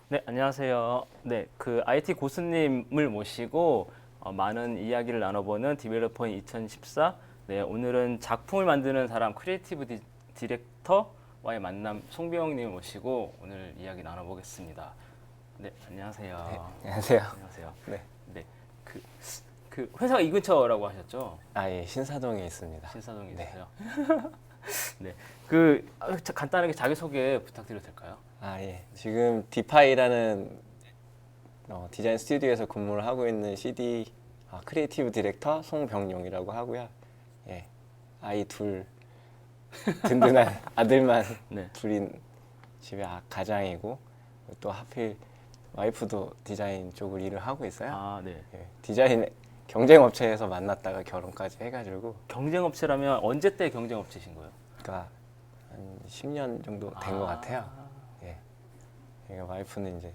네, 안녕하세요. 네, 그 IT 고수님을 모시고 많은 이야기를 나눠보는 디벨로퍼인 2014. 네, 오늘은 작품을 만드는 사람, 크리에이티브 디렉터와의 만남 송병님을 모시고 오늘 이야기 나눠보겠습니다. 네, 안녕하세요. 네, 안녕하세요. 안녕하세요. 네. 네, 그 회사가 이 근처라고 하셨죠? 예, 신사동에 있습니다. 신사동에 네. 있어요. 네, 간단하게 자기소개 부탁드려도 될까요? 예. 지금 디파이라는 디자인 스튜디오에서 근무를 하고 있는 크리에이티브 디렉터 송병용이라고 하고요. 예. 아이 둘 든든한 아들만 네. 둘인 집에 가장이고 또 하필 와이프도 디자인 쪽을 일을 하고 있어요. 아, 네. 예. 디자인 경쟁 업체에서 만났다가 결혼까지 해가지고 경쟁업체라면 언제 때 경쟁업체신 거예요? 그러니까 한 10년 정도 된 것 같아요. 예. 그러니까 와이프는 이제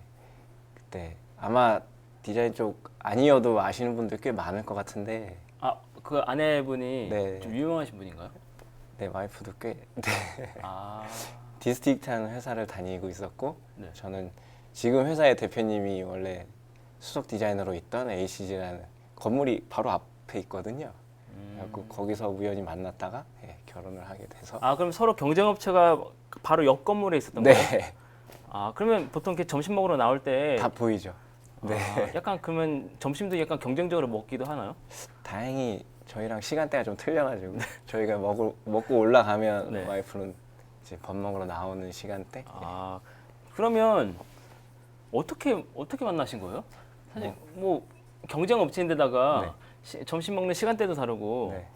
그때 아마 디자인 쪽 아니어도 아시는 분들 꽤 많을 것 같은데, 아, 그 아내분이 네. 좀 유명하신 분인가요? 네, 와이프도 꽤 아, 디스틱트하는 회사를 다니고 있었고, 네. 저는 지금 회사의 대표님이 원래 수석 디자이너로 있던 ACG라는 건물이 바로 앞에 있거든요. 그래갖고 거기서 우연히 만났다가 결혼을 하게 돼서. 아, 그럼 서로 경쟁업체가 바로 옆 건물에 있었던 네, 거예요? 아, 그러면 보통 이렇게 점심 먹으러 나올 때 다 보이죠. 네. 약간 그러면 점심도 약간 경쟁적으로 먹기도 하나요? 다행히 저희랑 시간대가 좀 틀려가지고 저희가 먹고 올라가면 네. 와이프는 이제 밥 먹으러 나오는 시간대. 아, 그러면 어떻게 만나신 거예요? 사실 뭐 경쟁업체인데다가 점심 먹는 시간대도 다르고. 네.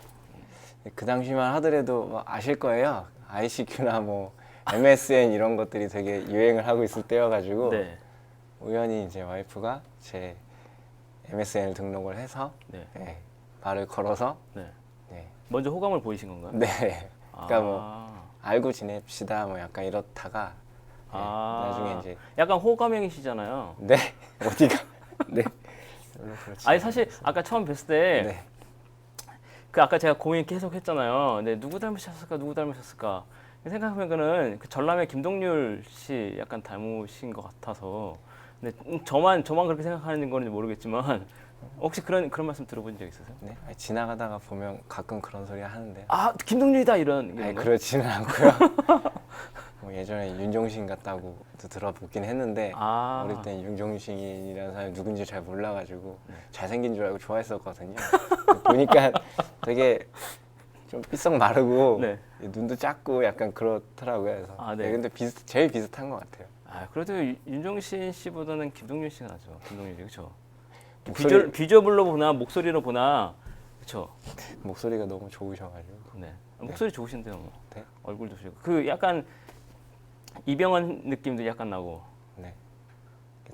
그 당시만 하더라도 뭐 아실 거예요. ICQ나 뭐 MSN 이런 것들이 되게 유행을 하고 있을 때여가지고 네. 우연히 이제 와이프가 제 MSN을 등록을 해서 네. 말을 걸어서 네. 네. 먼저 호감을 보이신 건가요? 네. 그러니까 뭐 아. 알고 지냅시다 뭐 약간 이렇다가 나중에 이제 약간 호감형이시잖아요. 네 어디가 네 별로 그렇지 아니 사실 아까 처음 뵀을 때 네. 그 아까 제가 고민 계속 했잖아요. 네, 누구 닮으셨을까? 생각해보면은 그 전람회 김동률 씨 약간 닮으신 것 같아서. 근데 저만 그렇게 생각하는 건지 모르겠지만 혹시 그런 말씀 들어본 적 있으세요? 네. 아니, 지나가다가 보면 가끔 그런 소리 하는데 아, 김동률이다 이런 아니 거? 그렇지는 않고요. 뭐 예전에 윤종신 같다고 들어보긴 했는데 아. 어릴 땐 윤종신이라는 사람이 누군지 잘 몰라가지고 잘생긴 줄 알고 좋아했었거든요. 보니까 되게 좀 삐썩 마르고 네. 눈도 작고 약간 그렇더라고요. 그래서 아, 네. 근데 제일 비슷한 것 같아요. 아, 그래도 윤종신 씨보다는 김동률 씨가 낫죠. 김동률이 그렇죠. 목소리- 비주얼로 보나 목소리로 보나 그렇죠. 목소리가 너무 좋으셔가지고. 네. 목소리 좋으신데요. 뭐. 네. 얼굴도 좋고 그 약간 이병헌 느낌도 약간 나고. 네.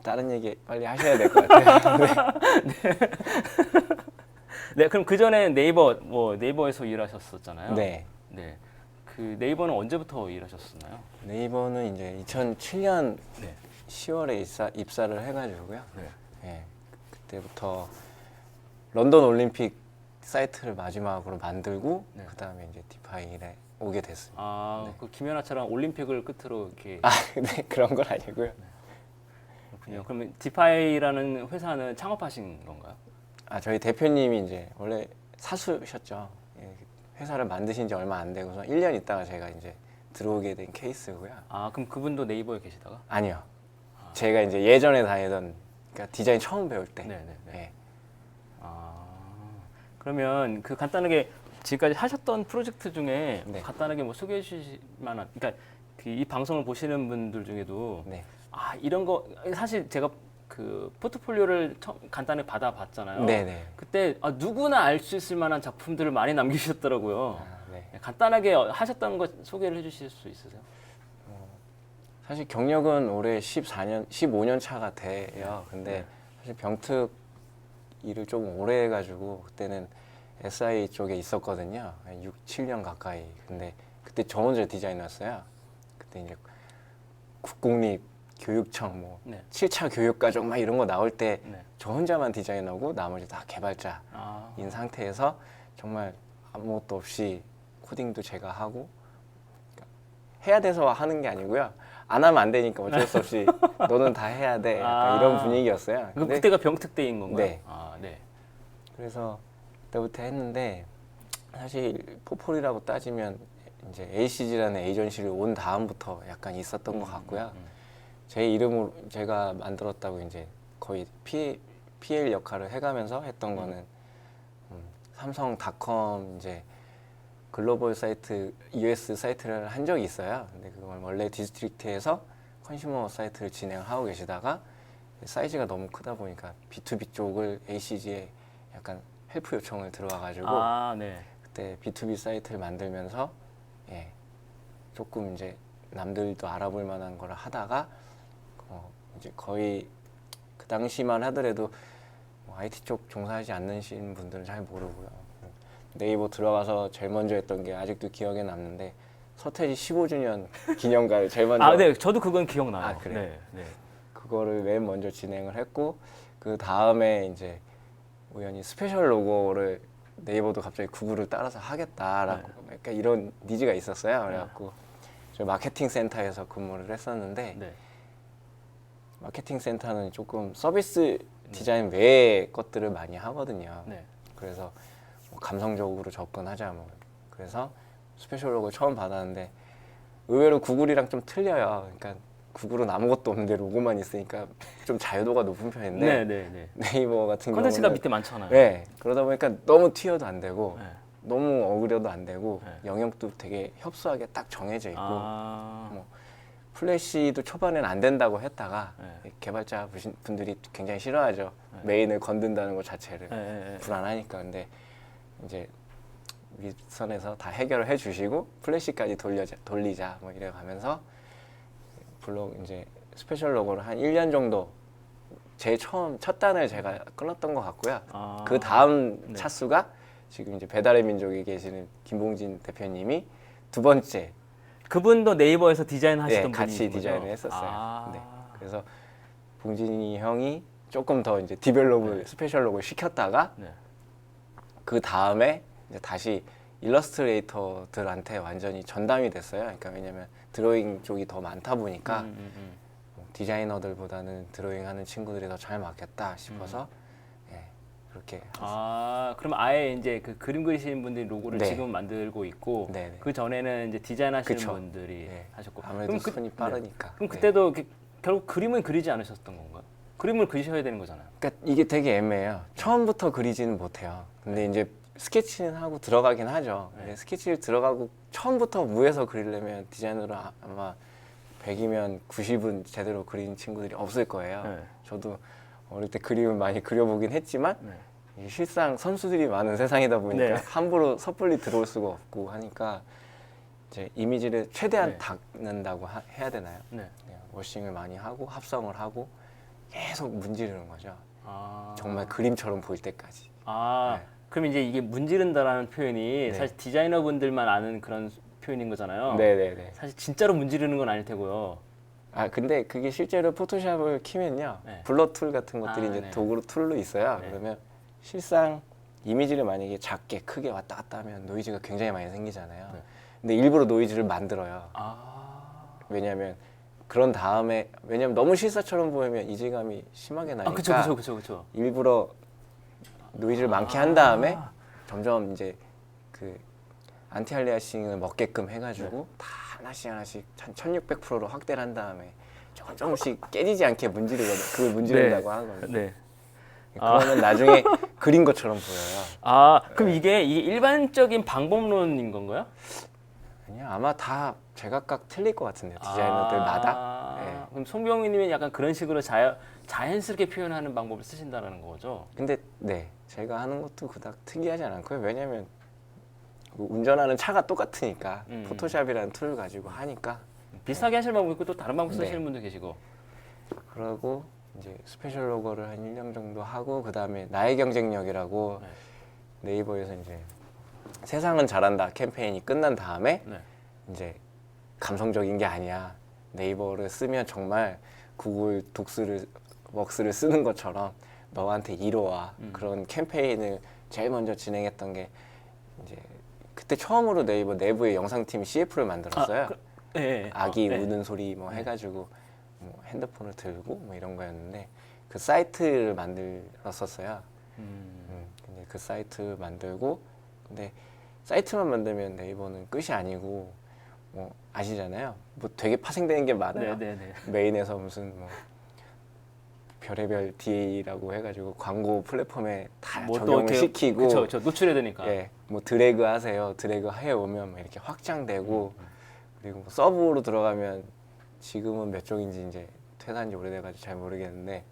다른 얘기 빨리 하셔야 될 것 같아요. 네, 그럼 그 전에 네이버에서 일하셨었잖아요. 네. 네. 그 네이버는 언제부터 일하셨었나요? 네이버는 이제 2007년 네. 10월에 입사를 해가지고요. 네. 예, 그때부터 런던 올림픽 사이트를 마지막으로 만들고 네. 그 다음에 이제 디파이에 오게 됐습니다. 아, 그 김연아처럼 올림픽을 끝으로 이렇게. 네, 그런 건 아니고요. 그렇군요. 그러면 디파이라는 회사는 창업하신 건가요? 저희 대표님이 이제 원래 사수셨죠. 예, 회사를 만드신 지 얼마 안 되고서 1년 있다가 제가 이제 들어오게 된 케이스고요. 아, 그럼 그분도 네이버에 계시다가? 아니요. 제가 이제 예전에 다니던 그러니까 디자인 처음 배울 때. 네네네. 예. 아, 그러면 그 간단하게 지금까지 하셨던 프로젝트 중에 네. 간단하게 뭐 소개해 주실 만한, 그러니까 이 방송을 보시는 분들 중에도 네. 아, 이런 거 사실 제가 그 포트폴리오를 간단히 받아봤잖아요. 네네. 그때 누구나 알 수 있을 만한 작품들을 많이 남기셨더라고요. 네. 간단하게 하셨던 거 소개를 해주실 수 있으세요? 사실 경력은 올해 15년 차가 돼요. 근데 사실 병특 일을 좀 오래 해가지고 그때는 SI 쪽에 있었거든요. 한 6, 7년 가까이. 근데 그때 저 혼자 디자이너였어요. 그때 이제 국공립 교육청 뭐 네. 7차 교육과정 막 이런 거 나올 때 저 네. 혼자만 디자이너고 나머지 다 개발자인 아, 상태에서 정말 아무것도 없이 코딩도 제가 하고 해야 돼서 하는 게 아니고요. 안 하면 안 되니까 어쩔 수 없이 너는 다 해야 돼. 약간 이런 분위기였어요. 근데 그때가 병특 때인 건가요? 네. 아, 네. 그래서 그때부터 했는데 사실 포폴이라고 따지면 이제 ACG라는 에이전시를 온 다음부터 약간 있었던 것 같고요. 제 이름으로 제가 만들었다고 이제 거의 PL 역할을 해가면서 했던 거는 삼성닷컴 이제 글로벌 사이트 US 사이트를 한 적이 있어요. 근데 그걸 원래 디스트릭트에서 컨슈머 사이트를 진행을 하고 계시다가 사이즈가 너무 크다 보니까 B2B 쪽을 ACG에 약간 헬프 요청을 들어와가지고 아, 네. 그때 B2B 사이트를 만들면서 예, 조금 이제 남들도 알아볼 만한 걸 하다가 이제 거의 그 당시만 하더라도 뭐 IT 쪽 종사하지 않으신 분들은 잘 모르고요. 네이버 들어가서 제일 먼저 했던 게 아직도 기억에 남는데 서태지 15주년 기념가를 제일 먼저 아, 네. 저도 그건 기억나요. 아, 그래요? 네. 네. 그거를 맨 먼저 진행을 했고 그 다음에 이제 우연히 스페셜 로고를 네이버도 갑자기 구글을 따라서 하겠다라고 약간 이런 니즈가 있었어요. 그래갖고 저 마케팅 센터에서 근무를 했었는데 네. 마케팅 센터는 조금 서비스 디자인 외의 것들을 많이 하거든요. 네. 그래서 뭐 감성적으로 접근하자 뭐 그래서 스페셜 로고 처음 받았는데 의외로 구글이랑 좀 틀려요. 그러니까 구글은 아무것도 없는데 로고만 있으니까 좀 자유도가 높은 편인데 네, 네, 네. 네이버 같은 컨텐츠가 경우는 밑에 많잖아요. 네 그러다 보니까 너무 튀어도 안 되고 네. 너무 어그려도 안 되고 네. 영역도 되게 협소하게 딱 정해져 있고 아, 뭐 플래시도 초반에는 안 된다고 했다가 네. 개발자 분들이 굉장히 싫어하죠. 메인을 건든다는 것 자체를 네, 네, 네. 불안하니까. 근데 이제 윗선에서 다 해결을 해주시고 플래시까지 돌리자 뭐 이래 가면서 블로그 이제 스페셜 로고를 한 1년 정도 제 첫 단을 제가 끊었던 것 같고요. 아, 그 다음 네. 차수가 지금 이제 배달의 민족에 계시는 김봉진 대표님이 두 번째 그분도 네이버에서 디자인하시던 네, 분이 같이 디자인을 했었어요. 아, 네. 그래서 봉진이 형이 조금 더 이제 디벨롭을 스페셜 로고를 시켰다가 네. 그 다음에 이제 다시 일러스트레이터들한테 완전히 전담이 됐어요. 그러니까 왜냐면 드로잉 쪽이 더 많다 보니까 뭐 디자이너들보다는 드로잉하는 친구들이 더 잘 맞겠다 싶어서 예, 그렇게 아, 그럼 아예 이제 그 그림 그리시는 분들이 로고를 네. 지금 만들고 있고 네, 네. 그 전에는 이제 디자인하시는 그쵸. 분들이 네. 하셨고 아무래도 그럼 손이 빠르니까. 그럼 네. 그때도 결국 그림을 그리지 않으셨던 건가요? 그림을 그리셔야 되는 거잖아요. 그러니까 이게 되게 애매해요. 처음부터 그리지는 못해요. 근데 이제 스케치는 하고 들어가긴 하죠. 근데 스케치를 들어가고 처음부터 무에서 그리려면 디자이너로 아마 100이면 90은 제대로 그린 친구들이 없을 거예요. 네. 저도 어릴 때 그림을 많이 그려보긴 했지만 네. 이 실상 선수들이 많은 세상이다 보니까 네. 함부로 섣불리 들어올 수가 없고 하니까 이제 이미지를 최대한 네. 닦는다고 해야 되나요? 네. 네, 워싱을 많이 하고 합성을 하고 계속 문지르는 거죠. 아, 정말 그림처럼 보일 때까지. 아, 네. 그럼 이제 이게 문지른다라는 표현이 네. 사실 디자이너분들만 아는 그런 표현인 거잖아요. 네네네. 사실 진짜로 문지르는 건 아닐 테고요. 아 근데 그게 실제로 포토샵을 키면요 네. 블러 툴 같은 것들이 아, 이제 네. 도구로 툴로 있어요. 네. 그러면 실상 이미지를 만약에 작게 크게 왔다 갔다 하면 노이즈가 굉장히 많이 생기잖아요. 네. 근데 일부러 노이즈를 만들어요. 아, 왜냐하면 그런 다음에 왜냐면 너무 실사처럼 보이면 이질감이 심하게 나니까 그쵸. 일부러 노이즈를 많게 한 다음에 점점 이제 그 안티알리아싱을 먹게끔 해가지고 다 하나씩 한 1600%로 확대를 한 다음에 조금씩 깨지지 않게 문지르거든. 그걸 문지른다고 하거든요. 네. 그러면 나중에 그린 것처럼 보여요. 아, 그럼 이게 일반적인 방법론인 건가요? 아니요, 아마 다 제각각 틀릴 것 같은데요. 디자이너들마다. 아, 네. 그럼 송병희님이 약간 그런 식으로 자연스럽게 표현하는 방법을 쓰신다는 거죠? 근데 네, 제가 하는 것도 그닥 특이하지 않고요. 왜냐면 운전하는 차가 똑같으니까 포토샵이라는 툴을 가지고 하니까 비슷하게 하시는 방법 있고 또 다른 방법 쓰시는 네. 분도 계시고. 그러고 이제 스페셜 로고를 한 1년 정도 하고 그 다음에 나의 경쟁력이라고 네. 네이버에서 이제 세상은 잘한다 캠페인이 끝난 다음에 네. 이제 감성적인 게 아니야. 네이버를 쓰면 정말 구글 웍스를 쓰는 것처럼 너한테 이로와 그런 캠페인을 제일 먼저 진행했던 게 이제 그때 처음으로 네이버 내부의 영상팀이 CF를 만들었어요. 네. 아기 네. 우는 소리 뭐 해가지고 뭐 핸드폰을 들고 뭐 이런 거였는데 그 사이트를 만들었었어요. 근데 그 사이트 만들고 근데 사이트만 만들면 네이버는 끝이 아니고 뭐 아시잖아요. 뭐 되게 파생되는 게 많아요. 네네네. 메인에서 무슨 뭐 별의별 DA라고 해가지고 광고 플랫폼에 다 뭐또 적용을 이렇게 시키고 그쵸, 노출해야 되니까. 예, 뭐 드래그 하세요. 드래그 해 오면 뭐 이렇게 확장되고 그리고 뭐 서브로 들어가면 지금은 몇 종인지 이제 퇴사한 지 오래돼가지고 잘 모르겠는데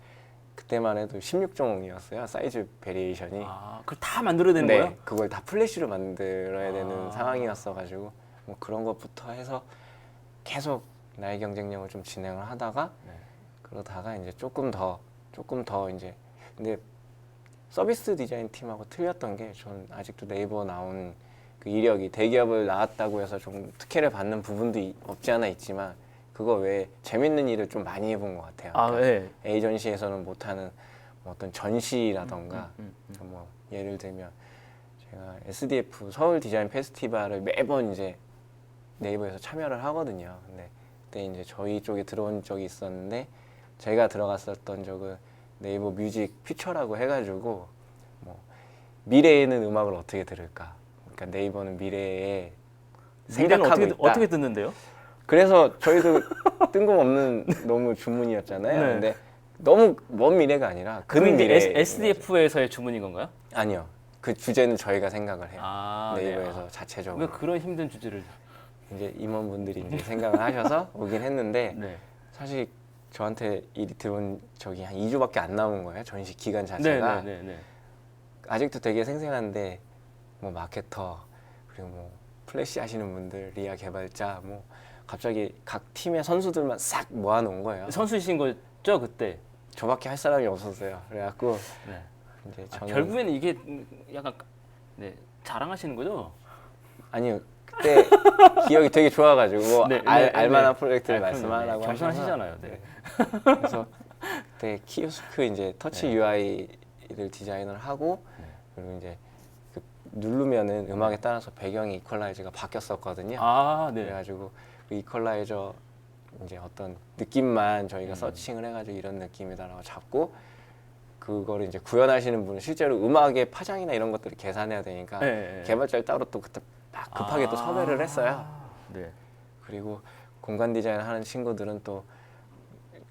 그때만 해도 16종이었어요. 사이즈 베리에이션이. 아, 그걸 다 만들어야 되는 네, 거예요? 그걸 다 플래시로 만들어야 되는 아. 상황이었어가지고 뭐 그런 것부터 해서 계속 나의 경쟁력을 좀 진행을 하다가 네. 그러다가 이제 조금 더 이제 근데 서비스 디자인 팀하고 틀렸던 게 전 아직도 네이버 나온 그 이력이 대기업을 나왔다고 해서 좀 특혜를 받는 부분도 없지 않아 있지만 그거 외에 재밌는 일을 좀 많이 해본 것 같아요. 아, 네. 에이전시에서는 못하는 뭐 어떤 전시라던가 뭐 예를 들면 제가 SDF 서울 디자인 페스티벌을 매번 이제 네이버에서 참여를 하거든요. 근데 그때 이제 저희 쪽에 들어온 적이 있었는데 제가 들어갔었던 적은 네이버 뮤직 퓨처라고 해가지고 뭐 미래에는 음악을 어떻게 들을까? 그러니까 네이버는 미래에 미래는 생각하고 있다. 어떻게 듣는데요? 그래서 저희도 뜬금없는 너무 주문이었잖아요. 네. 근데 너무 먼 미래가 아니라 그게 이제 근미래. SDF에서의 주문인 건가요? 아니요. 그 주제는 저희가 생각을 해요. 아, 네이버에서 네. 자체적으로. 왜 그런 힘든 주제를? 이제 임원분들이 이제 생각을 하셔서 오긴 했는데 네. 사실 저한테 일이 들어온 적이 한 2주밖에 안 남은 거예요. 전시 기간 자체가. 네. 아직도 되게 생생한데 뭐 마케터 그리고 뭐 플래시 하시는 분들, 리아 개발자 뭐 갑자기 각 팀의 선수들만 싹 모아놓은 거예요. 선수이신 거죠 그때? 저밖에 할 사람이 없었어요. 그래갖고 네. 이제 아, 저는 결국에는 이게 약간 네, 자랑하시는 거죠? 아니요 그때 기억이 되게 좋아가지고 네, 알만한 네. 프로젝트를 아, 말씀하라고 네. 겸손하시잖아요. 네. 그래서 그때 키오스크 이제 터치 UI를 디자인을 하고 그리고 이제 그 누르면은 음악에 따라서 배경이 이퀄라이저가 바뀌었었거든요. 아, 네. 그래가지고 그 이퀄라이저 이제 어떤 느낌만 저희가 서칭을 해가지고 이런 느낌이다라고 잡고 그거를 이제 구현하시는 분은 실제로 음악의 파장이나 이런 것들을 계산해야 되니까 네. 개발자를 따로 또 그때 막 급하게 또 섭외를 했어요. 네. 그리고 공간 디자인 하는 친구들은 또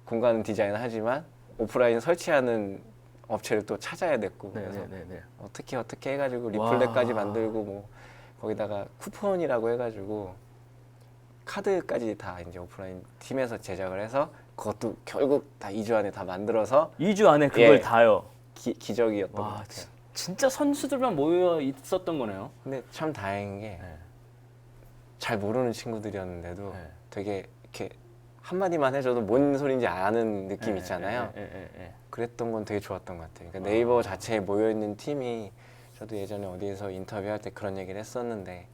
공간 디자인을 하지만 오프라인 설치하는 업체를 또 찾아야 됐고 그래서 네. 어떻게 해가지고 리플렛까지 만들고 뭐 거기다가 쿠폰이라고 해가지고 카드까지 다 이제 오프라인 팀에서 제작을 해서 그것도 결국 다 2주 안에 다 만들어서 2주 안에 그걸 예. 다요. 기적이었던 것 와, 같아요. 진짜 선수들만 모여 있었던 거네요. 근데 참 다행인 게 네. 잘 모르는 친구들이었는데도 네. 되게 이렇게 한마디만 해줘도 뭔 소린지 아는 느낌 있잖아요. 네. 그랬던 건 되게 좋았던 것 같아요. 그러니까 네이버 자체에 모여있는 팀이 저도 예전에 어디에서 인터뷰할 때 그런 얘기를 했었는데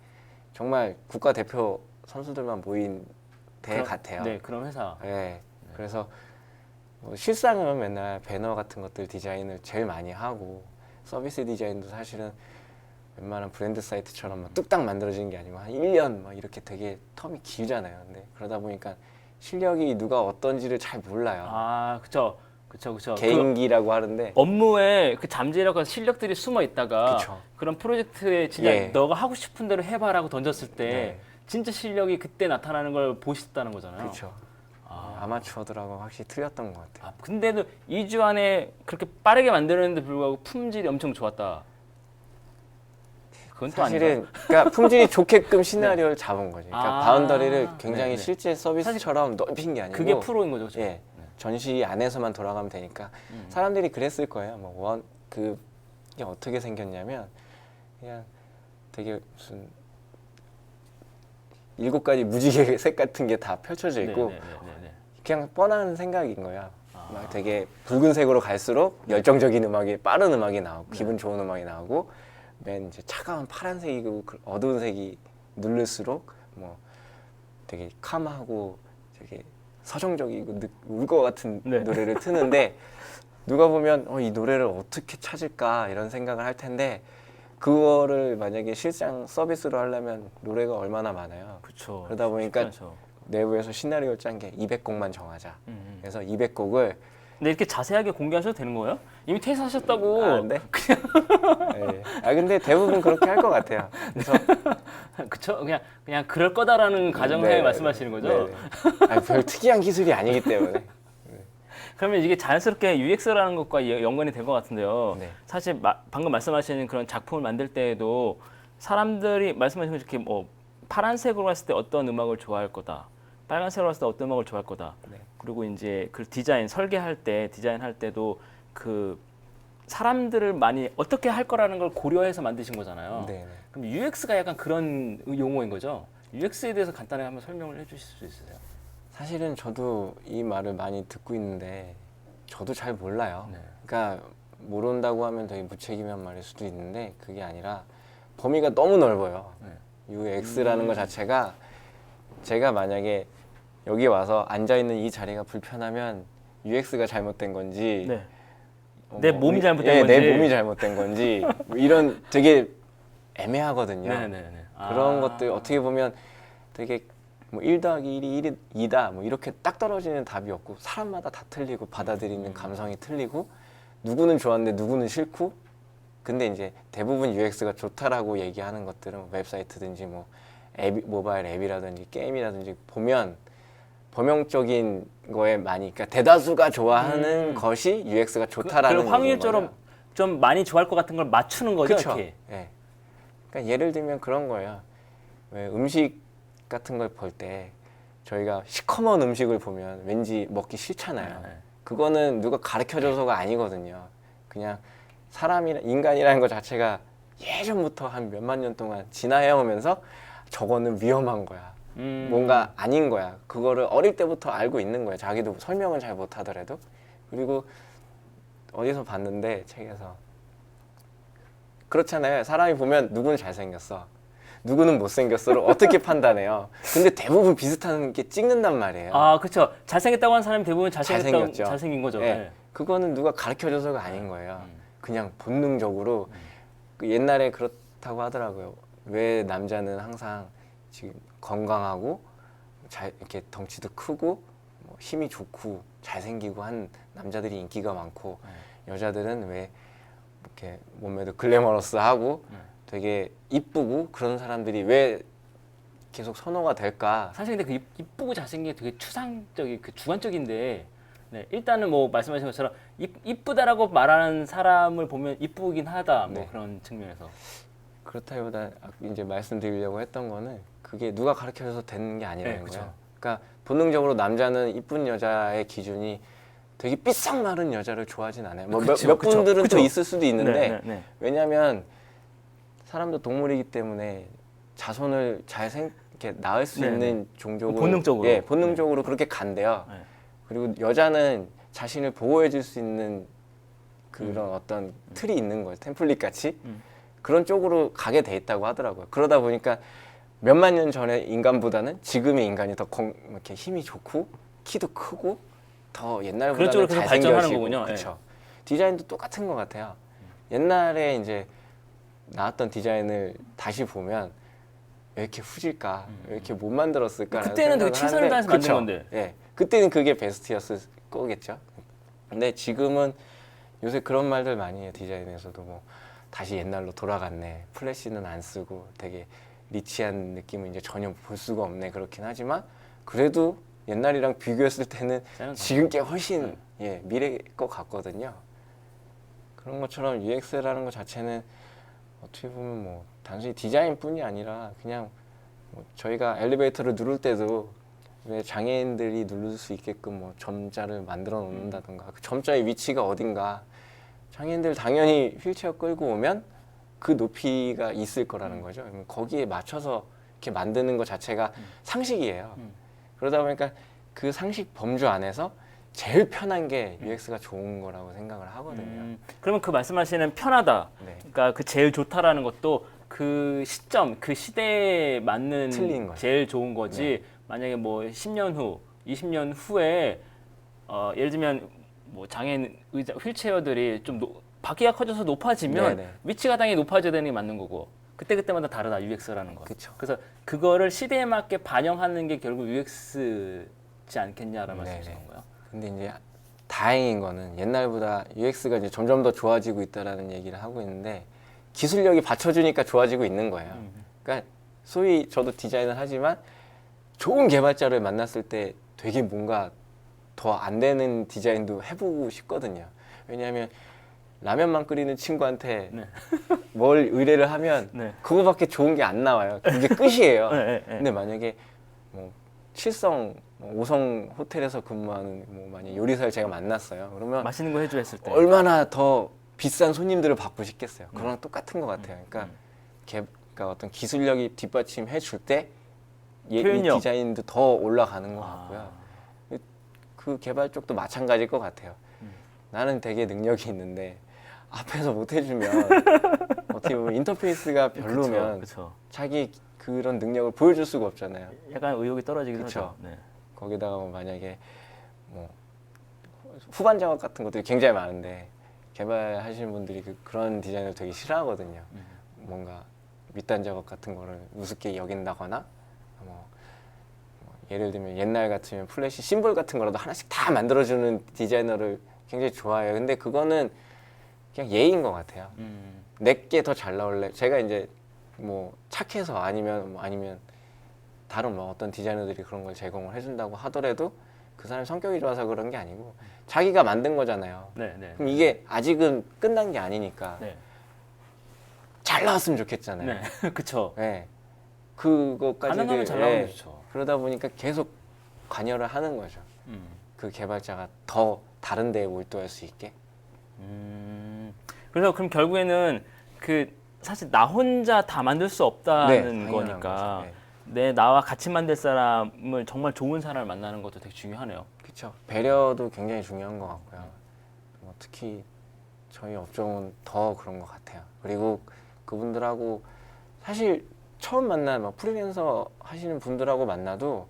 정말 국가대표 선수들만 모인 대회 같아요. 네, 그런 회사. 네. 그래서 뭐 실상은 맨날 배너 같은 것들 디자인을 제일 많이 하고 서비스 디자인도 사실은 웬만한 브랜드 사이트처럼 막 뚝딱 만들어지는 게 아니고 한 1년 막 이렇게 되게 텀이 길잖아요. 근데 그러다 보니까 실력이 누가 어떤지를 잘 몰라요. 아, 그쵸. 개인기라고 하는데 업무에 그 잠재력과 실력들이 숨어 있다가 그쵸. 그런 프로젝트에 진짜 예. 너가 하고 싶은 대로 해봐라고 던졌을 때 네. 진짜 실력이 그때 나타나는 걸 보셨다는 거잖아요. 그렇죠. 아마추어들하고 확실히 틀렸던 것 같아요. 아, 근데도 2주 안에 그렇게 빠르게 만드는데 불구하고 품질이 엄청 좋았다. 그건 또 사실은 아닌가요? 그러니까 품질이 좋게끔 시나리오를 잡은 거지. 그러니까 아. 바운더리를 굉장히 네. 실제 서비스처럼 넓힌 게 아니고 그게 프로인 거죠. 그죠? 예, 전시 안에서만 돌아가면 되니까 사람들이 그랬을 거예요. 뭐 그게 어떻게 생겼냐면 그냥 되게 무슨 7가지 무지개 색 같은 게 다 펼쳐져 있고 네. 그냥 뻔한 생각인 거야. 막 되게 붉은색으로 갈수록 열정적인 음악이 빠른 음악이 나오고 기분 좋은 음악이 나오고 맨 이제 차가운 파란색이고 어두운 색이 누를수록 뭐 되게 캄하고 되게 서정적이고 울 것 같은 네. 노래를 트는데 누가 보면 이 노래를 어떻게 찾을까 이런 생각을 할 텐데 그거를 만약에 실상 서비스로 하려면 노래가 얼마나 많아요. 그렇죠. 그러다 보니까 내부에서 시나리오를 짠 게 200곡만 정하자. 그래서 200곡을 근데 이렇게 자세하게 공개하셔도 되는 거예요? 이미 퇴사하셨다고. 아, 네. 네. 아 근데 대부분 그렇게 할 것 같아요. 그래서 그쵸? 그냥 그럴 거다라는 가정하에 네, 말씀하시는 거죠? 네, 네. 아, 별 특이한 기술이 아니기 때문에. 그러면 이게 자연스럽게 UX라는 것과 연관이 된 것 같은데요. 네. 사실 방금 말씀하시는 그런 작품을 만들 때에도 사람들이 말씀하신 것 이렇게 뭐 파란색으로 했을 때 어떤 음악을 좋아할 거다. 빨간색으로 했을 때 어떤 음악을 좋아할 거다. 네. 그리고 이제 그 디자인할 때도 그 사람들을 많이 어떻게 할 거라는 걸 고려해서 만드신 거잖아요. 네, 네. 그럼 UX가 약간 그런 용어인 거죠? UX에 대해서 간단하게 한번 설명을 해주실 수 있으세요? 사실은 저도 이 말을 많이 듣고 있는데 저도 잘 몰라요. 네. 그러니까 모른다고 하면 되게 무책임한 말일 수도 있는데 그게 아니라 범위가 너무 넓어요. 네. UX라는 것 자체가 제가 만약에 여기 와서 앉아 있는 이 자리가 불편하면 UX가 잘못된 건지 네. 내 몸이 잘못된 예, 건지. 내 몸이 잘못된 건지 뭐 이런 되게 애매하거든요. 네네네. 그런 것들 어떻게 보면 되게 뭐 1 더하기 1이 2다 뭐 이렇게 딱 떨어지는 답이 없고 사람마다 다 틀리고 받아들이는 감성이 틀리고 누구는 좋았는데 누구는 싫고 근데 이제 대부분 UX가 좋다라고 얘기하는 것들은 웹사이트든지 뭐 앱, 모바일 앱이라든지 게임이라든지 보면 범용적인 거에 많이 그러니까 대다수가 좋아하는 것이 UX가 좋다라는 그 확률적으로 거죠. 좀 많이 좋아할 것 같은 걸 맞추는 거죠, 그쵸? 이렇게. 예. 그러니까 예를 들면 그런 거예요. 왜 음식 같은 걸 볼 때 저희가 시커먼 음식을 보면 왠지 먹기 싫잖아요. 네. 그거는 누가 가르쳐줘서가 아니거든요. 그냥 인간이라는 것 자체가 예전부터 한 몇만 년 동안 진화해오면서 저거는 위험한 거야. 뭔가 아닌 거야. 그거를 어릴 때부터 알고 있는 거예요. 자기도 설명은 잘 못하더라도. 그리고 어디서 봤는데 책에서 그렇잖아요. 사람이 보면 누구는 잘생겼어. 누구는 못생겼어를 어떻게 판단해요? 근데 대부분 비슷한 게 찍는단 말이에요. 아, 그렇죠. 잘생겼다고 하는 사람이 대부분 잘생겼죠. 잘생긴 거죠. 예. 네. 그거는 누가 가르쳐줘서가 아닌 거예요. 그냥 본능적으로 그 옛날에 그렇다고 하더라고요. 왜 남자는 항상 지금 건강하고 이렇게 덩치도 크고 뭐 힘이 좋고 잘생기고 한 남자들이 인기가 많고 여자들은 왜 이렇게 몸매도 글래머러스하고 되게 이쁘고 그런 사람들이 왜 계속 선호가 될까? 사실 근데 그 이쁘고 잘생긴 게 되게 추상적인 그 주관적인데 네, 일단은 뭐 말씀하신 것처럼 이쁘다라고 말하는 사람을 보면 이쁘긴 하다 뭐 네. 그런 측면에서 그렇다기보다 이제 말씀드리려고 했던 거는 그게 누가 가르쳐줘서 되는 게 아니라는 네, 그쵸. 거예요. 그러니까 본능적으로 남자는 이쁜 여자의 기준이 되게 삐싹 마른 여자를 좋아하진 않아요. 뭐 그쵸, 몇 그쵸, 분들은 그쵸. 또 있을 수도 있는데 네, 네, 네. 왜냐하면 사람도 동물이기 때문에 자손을 이렇게 낳을 수 네, 있는 종족으로 본능적으로. 예, 본능적으로 그렇게 간대요. 네. 그리고 여자는 자신을 보호해 줄 수 있는 그런 어떤 틀이 있는 거예요. 템플릿 같이 그런 쪽으로 가게 돼 있다고 하더라고요. 그러다 보니까 몇만 년 전의 인간보다는 지금의 인간이 더 이렇게 힘이 좋고 키도 크고 더 그런 옛날보다는 쪽으로 계속 발전하는 잘생겨지고 거군요. 그렇죠. 디자인도 똑같은 것 같아요. 옛날에 이제 나왔던 디자인을 다시 보면 왜 이렇게 후질까? 왜 이렇게 못 만들었을까? 그때는 되게 최선을 다해서 만든 건데. 예, 그때는 그게 베스트였을 거겠죠. 근데 지금은 요새 그런 말들 많이 해요. 디자인에서도 뭐 다시 옛날로 돌아갔네. 플래시는 안 쓰고 되게 리치한 느낌은 이제 전혀 볼 수가 없네. 그렇긴 하지만 그래도 옛날이랑 비교했을 때는 지금 게 훨씬 예, 미래일 것 같거든요. 그런 것처럼 UX라는 것 자체는 어떻게 보면 뭐 단순히 디자인뿐이 아니라 그냥 뭐 저희가 엘리베이터를 누를 때도 왜 장애인들이 누를 수 있게끔 뭐 점자를 만들어 놓는다던가 그 점자의 위치가 어딘가 장애인들 당연히 휠체어 끌고 오면 그 높이가 있을 거라는 거죠. 그러면 거기에 맞춰서 이렇게 만드는 것 자체가 상식이에요. 그러다 보니까 그 상식 범주 안에서 제일 편한 게 UX가 좋은 거라고 생각을 하거든요. 그러면 그 말씀하시는 편하다. 네. 그러니까 그 제일 좋다라는 것도 그 시점, 그 시대에 맞는 틀린 거죠. 제일 좋은 거지. 네. 만약에 뭐 10년 후, 20년 후에 예를 들면 뭐 장애인 휠체어들이 좀 바퀴가 커져서 높아지면 네네. 위치가 당연히 높아져야 되는 게 맞는 거고. 그때마다 다르다 UX라는 거. 그쵸. 그래서 그거를 시대에 맞게 반영하는 게 결국 UX지 않겠냐라는 네네. 말씀이신 건가요? 근데 이제 다행인 거는 옛날보다 UX가 이제 점점 더 좋아지고 있다라는 얘기를 하고 있는데 기술력이 받쳐주니까 좋아지고 있는 거예요. 그러니까 소위 저도 디자인을 하지만 좋은 개발자를 만났을 때 되게 뭔가 더 안 되는 디자인도 해보고 싶거든요. 왜냐하면 라면만 끓이는 친구한테 네. 뭘 의뢰를 하면 네. 그거밖에 좋은 게 안 나와요. 그게 끝이에요. 네, 네, 네. 근데 만약에 뭐 7성, 5성 호텔에서 근무하는 뭐 만약 요리사를 제가 만났어요. 그러면 맛있는 거 해줘 했을 때. 얼마나 더 비싼 손님들을 받고 싶겠어요. 그거랑 똑같은 것 같아요. 그러니까, 그러니까 어떤 기술력이 뒷받침해 줄 때 이 표현력. 디자인도 더 올라가는 것 같고요. 아, 그 개발 쪽도 마찬가지일 것 같아요. 나는 되게 능력이 있는데 앞에서 못 해주면 어떻게 보면 인터페이스가 별로면 그쵸. 자기 그런 능력을 보여줄 수가 없잖아요. 약간 의욕이 떨어지긴 그쵸. 하죠. 네. 거기다가 뭐 만약에 뭐 후반 작업 같은 것들이 굉장히 많은데 개발하시는 분들이 그런 디자인을 되게 싫어하거든요. 뭔가 밑단 작업 같은 거를 우습게 여긴다거나 뭐 예를 들면 옛날 같으면 플래시 심볼 같은 거라도 하나씩 다 만들어주는 디자이너를 굉장히 좋아해요. 근데 그거는 그냥 예의인 것 같아요. 내게 더 잘 나올래. 제가 이제 뭐 착해서 아니면 다른 뭐 어떤 디자이너들이 그런 걸 제공을 해준다고 하더라도 그 사람 성격이 좋아서 그런 게 아니고 자기가 만든 거잖아요. 네, 네. 그럼 이게 아직은 끝난 게 아니니까 네. 잘 나왔으면 좋겠잖아요. 네. 그쵸. 네. 그거까지를 가능하면 잘 나오면 좋죠. 그러다 보니까 계속 관여를 하는 거죠. 그 개발자가 더 다른 데에 몰두할 수 있게. 그래서 그럼 결국에는 그 사실 나 혼자 다 만들 수 없다는 당연한 거니까 거죠. 네. 내 나와 같이 만들 사람을 정말 좋은 사람을 만나는 것도 되게 중요하네요. 그렇죠. 배려도 굉장히 중요한 것 같고요. 뭐 특히 저희 업종은 더 그런 것 같아요. 그리고 그분들하고 사실 처음 만난 막 프리랜서 하시는 분들하고 만나도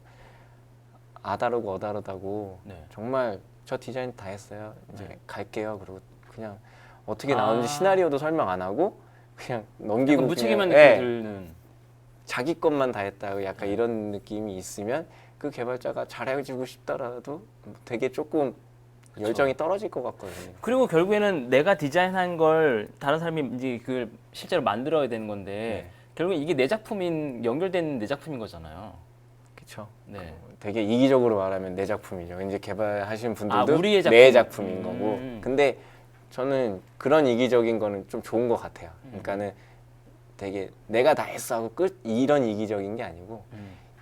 아다르고 어다르다고 네. 정말 저 디자인 다 했어요. 이제 네. 갈게요. 그리고 그냥 어떻게 나오는지 아. 시나리오도 설명 안 하고 그냥 넘기고 무책임한 그냥, 느낌이 예, 드는. 자기 것만 다 했다고 약간 이런 느낌이 있으면 그 개발자가 잘해주고 싶더라도 되게 조금 열정이 떨어질 것 같거든요. 그리고 결국에는 내가 디자인한 걸 다른 사람이 이제 그걸 실제로 만들어야 되는 건데 네. 결국 이게 내 작품인 연결된 내 작품인 거잖아요. 그렇죠. 네. 되게 이기적으로 말하면 내 작품이죠. 이제 개발하시는 분들도 아, 우리의 내 작품. 작품인 거고. 근데 저는 그런 이기적인 거는 좀 좋은 것 같아요. 그러니까는 되게 내가 다 했어 하고 끝 이런 이기적인 게 아니고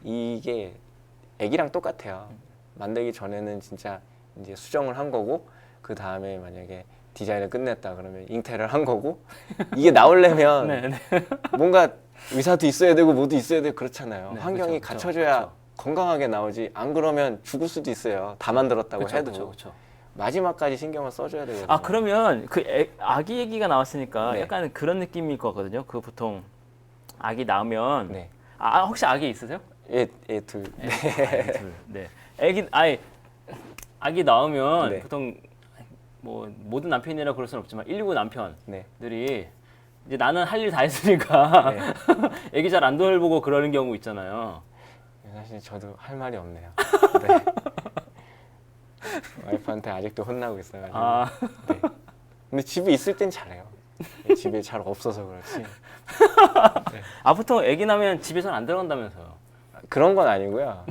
이게 애기랑 똑같아요. 만들기 전에는 진짜 이제 수정을 한 거고 그 다음에 만약에 디자인을 끝냈다 그러면 잉태를 한 거고 이게 나오려면 네, 네. 뭔가 의사도 있어야 되고 뭐도 있어야 되고 그렇잖아요. 네, 환경이 그쵸, 갖춰져야 그쵸. 건강하게 나오지 안 그러면 죽을 수도 있어요. 다 만들었다고 그쵸, 해도 그쵸, 그쵸. 마지막까지 신경을 써줘야 되거든요. 아 그러면 그 아기 얘기가 나왔으니까 네. 약간 그런 느낌일 거거든요. 그 보통 아기 낳으면 네. 혹시 아기 있으세요? 얘 둘. 네. 아기 둘. 네. 아기 낳으면 네. 보통 뭐 모든 남편이라 그럴 수는 없지만 119 남편들이 네. 이제 나는 할 일 다 했으니까 네. 애기 잘 안 돌보고 그러는 경우 있잖아요. 사실 저도 할 말이 없네요. 네. 와이프한테 아직도 혼나고 있어가지고. 아, 네. 근데 집에 있을 땐 잘해요. 집에 잘 없어서 그렇지. 보통 애기 낳으면 집에서는 안 들어간다면서요. 그런 건 아니고요.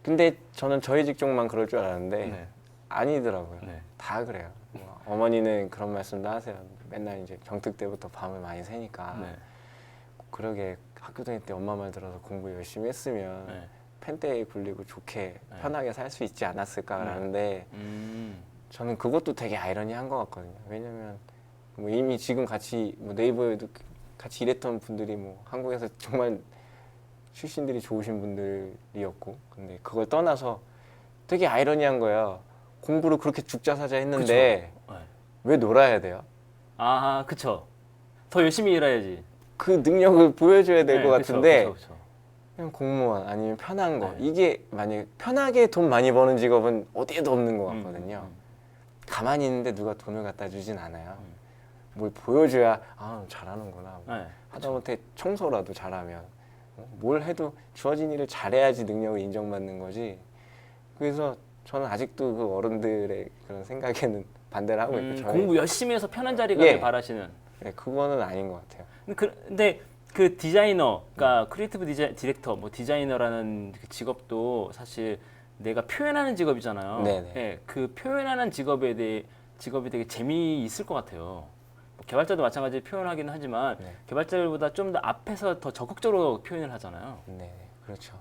근데 저는 저희 직종만 그럴 줄 알았는데 네. 아니더라고요. 네. 다 그래요. 뭐 어머니는 그런 말씀도 하세요. 맨날 이제 경특 때부터 밤을 많이 새니까 네. 그러게 학교 다닐 때 엄마 말 들어서 공부 열심히 했으면 네. 펜대에 굴리고 좋게 네. 편하게 살 수 있지 않았을까라는데 저는 그것도 되게 아이러니한 것 같거든요. 왜냐면 뭐 이미 지금 같이 뭐 네이버에도 같이 일했던 분들이 뭐 한국에서 정말 출신들이 좋으신 분들이었고 근데 그걸 떠나서 되게 아이러니한 거예요. 공부를 그렇게 죽자 사자 했는데 그쵸. 네. 왜 놀아야 돼요? 아, 그쵸. 더 열심히 일해야지. 그 능력을 보여줘야 될 것 네, 같은데 그쵸. 그냥 공무원 아니면 편한 거 네. 이게 만약에 편하게 돈 많이 버는 직업은 어디에도 없는 것 같거든요. 가만히 있는데 누가 돈을 갖다 주진 않아요. 뭘 보여줘야 잘하는구나. 네. 하다못해 청소라도 잘하면 뭘 해도 주어진 일을 잘해야지 능력을 인정받는 거지. 그래서 저는 아직도 그 어른들의 그런 생각에는 반대를 하고 있고 저희 공부 열심히 해서 편한 자리 가길 예. 바라시는. 네, 그거는 아닌 것 같아요. 근데 그 디자이너, 그러니까 크리에이티브 디렉터, 뭐 디자이너라는 그 직업도 사실 내가 표현하는 직업이잖아요. 네네. 예, 그 표현하는 직업이 되게 재미있을 것 같아요. 뭐 개발자도 마찬가지로 표현하기는 하지만 네. 개발자들보다 좀 더 앞에서 더 적극적으로 표현을 하잖아요. 네, 그렇죠.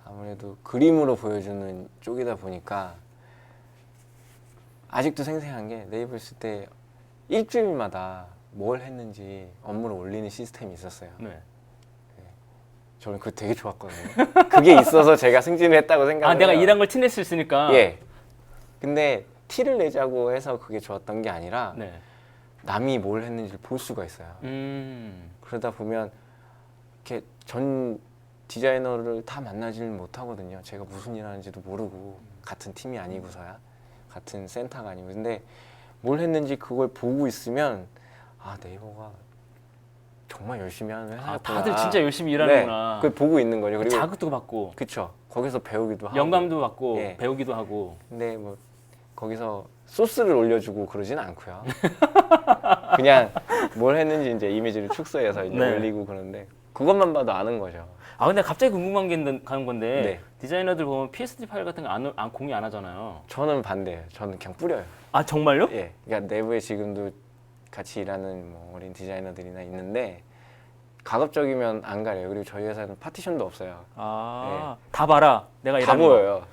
아무래도 그림으로 보여주는 쪽이다 보니까 아직도 생생한 게 네이버 있을 때 일주일마다 뭘 했는지 업무를 올리는 시스템이 있었어요. 네. 저는 그거 되게 좋았거든요. 그게 있어서 제가 승진을 했다고 생각해요. 내가 일한 걸 티낼 수 있으니까. 예. 근데 티를 내자고 해서 그게 좋았던 게 아니라 네. 남이 뭘 했는지를 볼 수가 있어요. 그러다 보면 이렇게 전 디자이너를 다 만나지는 못하거든요. 제가 무슨 일 하는지도 모르고 같은 팀이 아니고서야 같은 센터가 아니고 근데 뭘 했는지 그걸 보고 있으면 네이버가 정말 열심히 하는 회사였구나. 다들 진짜 열심히 일하는구나. 네, 그걸 보고 있는 거죠. 그리고 자극도 받고, 그쵸. 거기서 배우기도 하고 영감도 받고, 예. 배우기도 하고. 근데 뭐 거기서 소스를 올려주고 그러진 않고요. 그냥 뭘 했는지 이제 이미지를 축소해서 이제 네. 올리고 그러는데 그것만 봐도 아는 거죠. 근데 갑자기 궁금한 게 가는 건데 네. 디자이너들 보면 PSD 파일 같은 거 공유 안 하잖아요. 저는 반대예요. 저는 그냥 뿌려요. 정말요? 예. 그러니까 내부에 지금도 같이 일하는 뭐 어린 디자이너들이나 있는데 가급적이면 안 가려요. 그리고 저희 회사는 파티션도 없어요. 다 봐라. 내가 다 일하는 거. 보여요.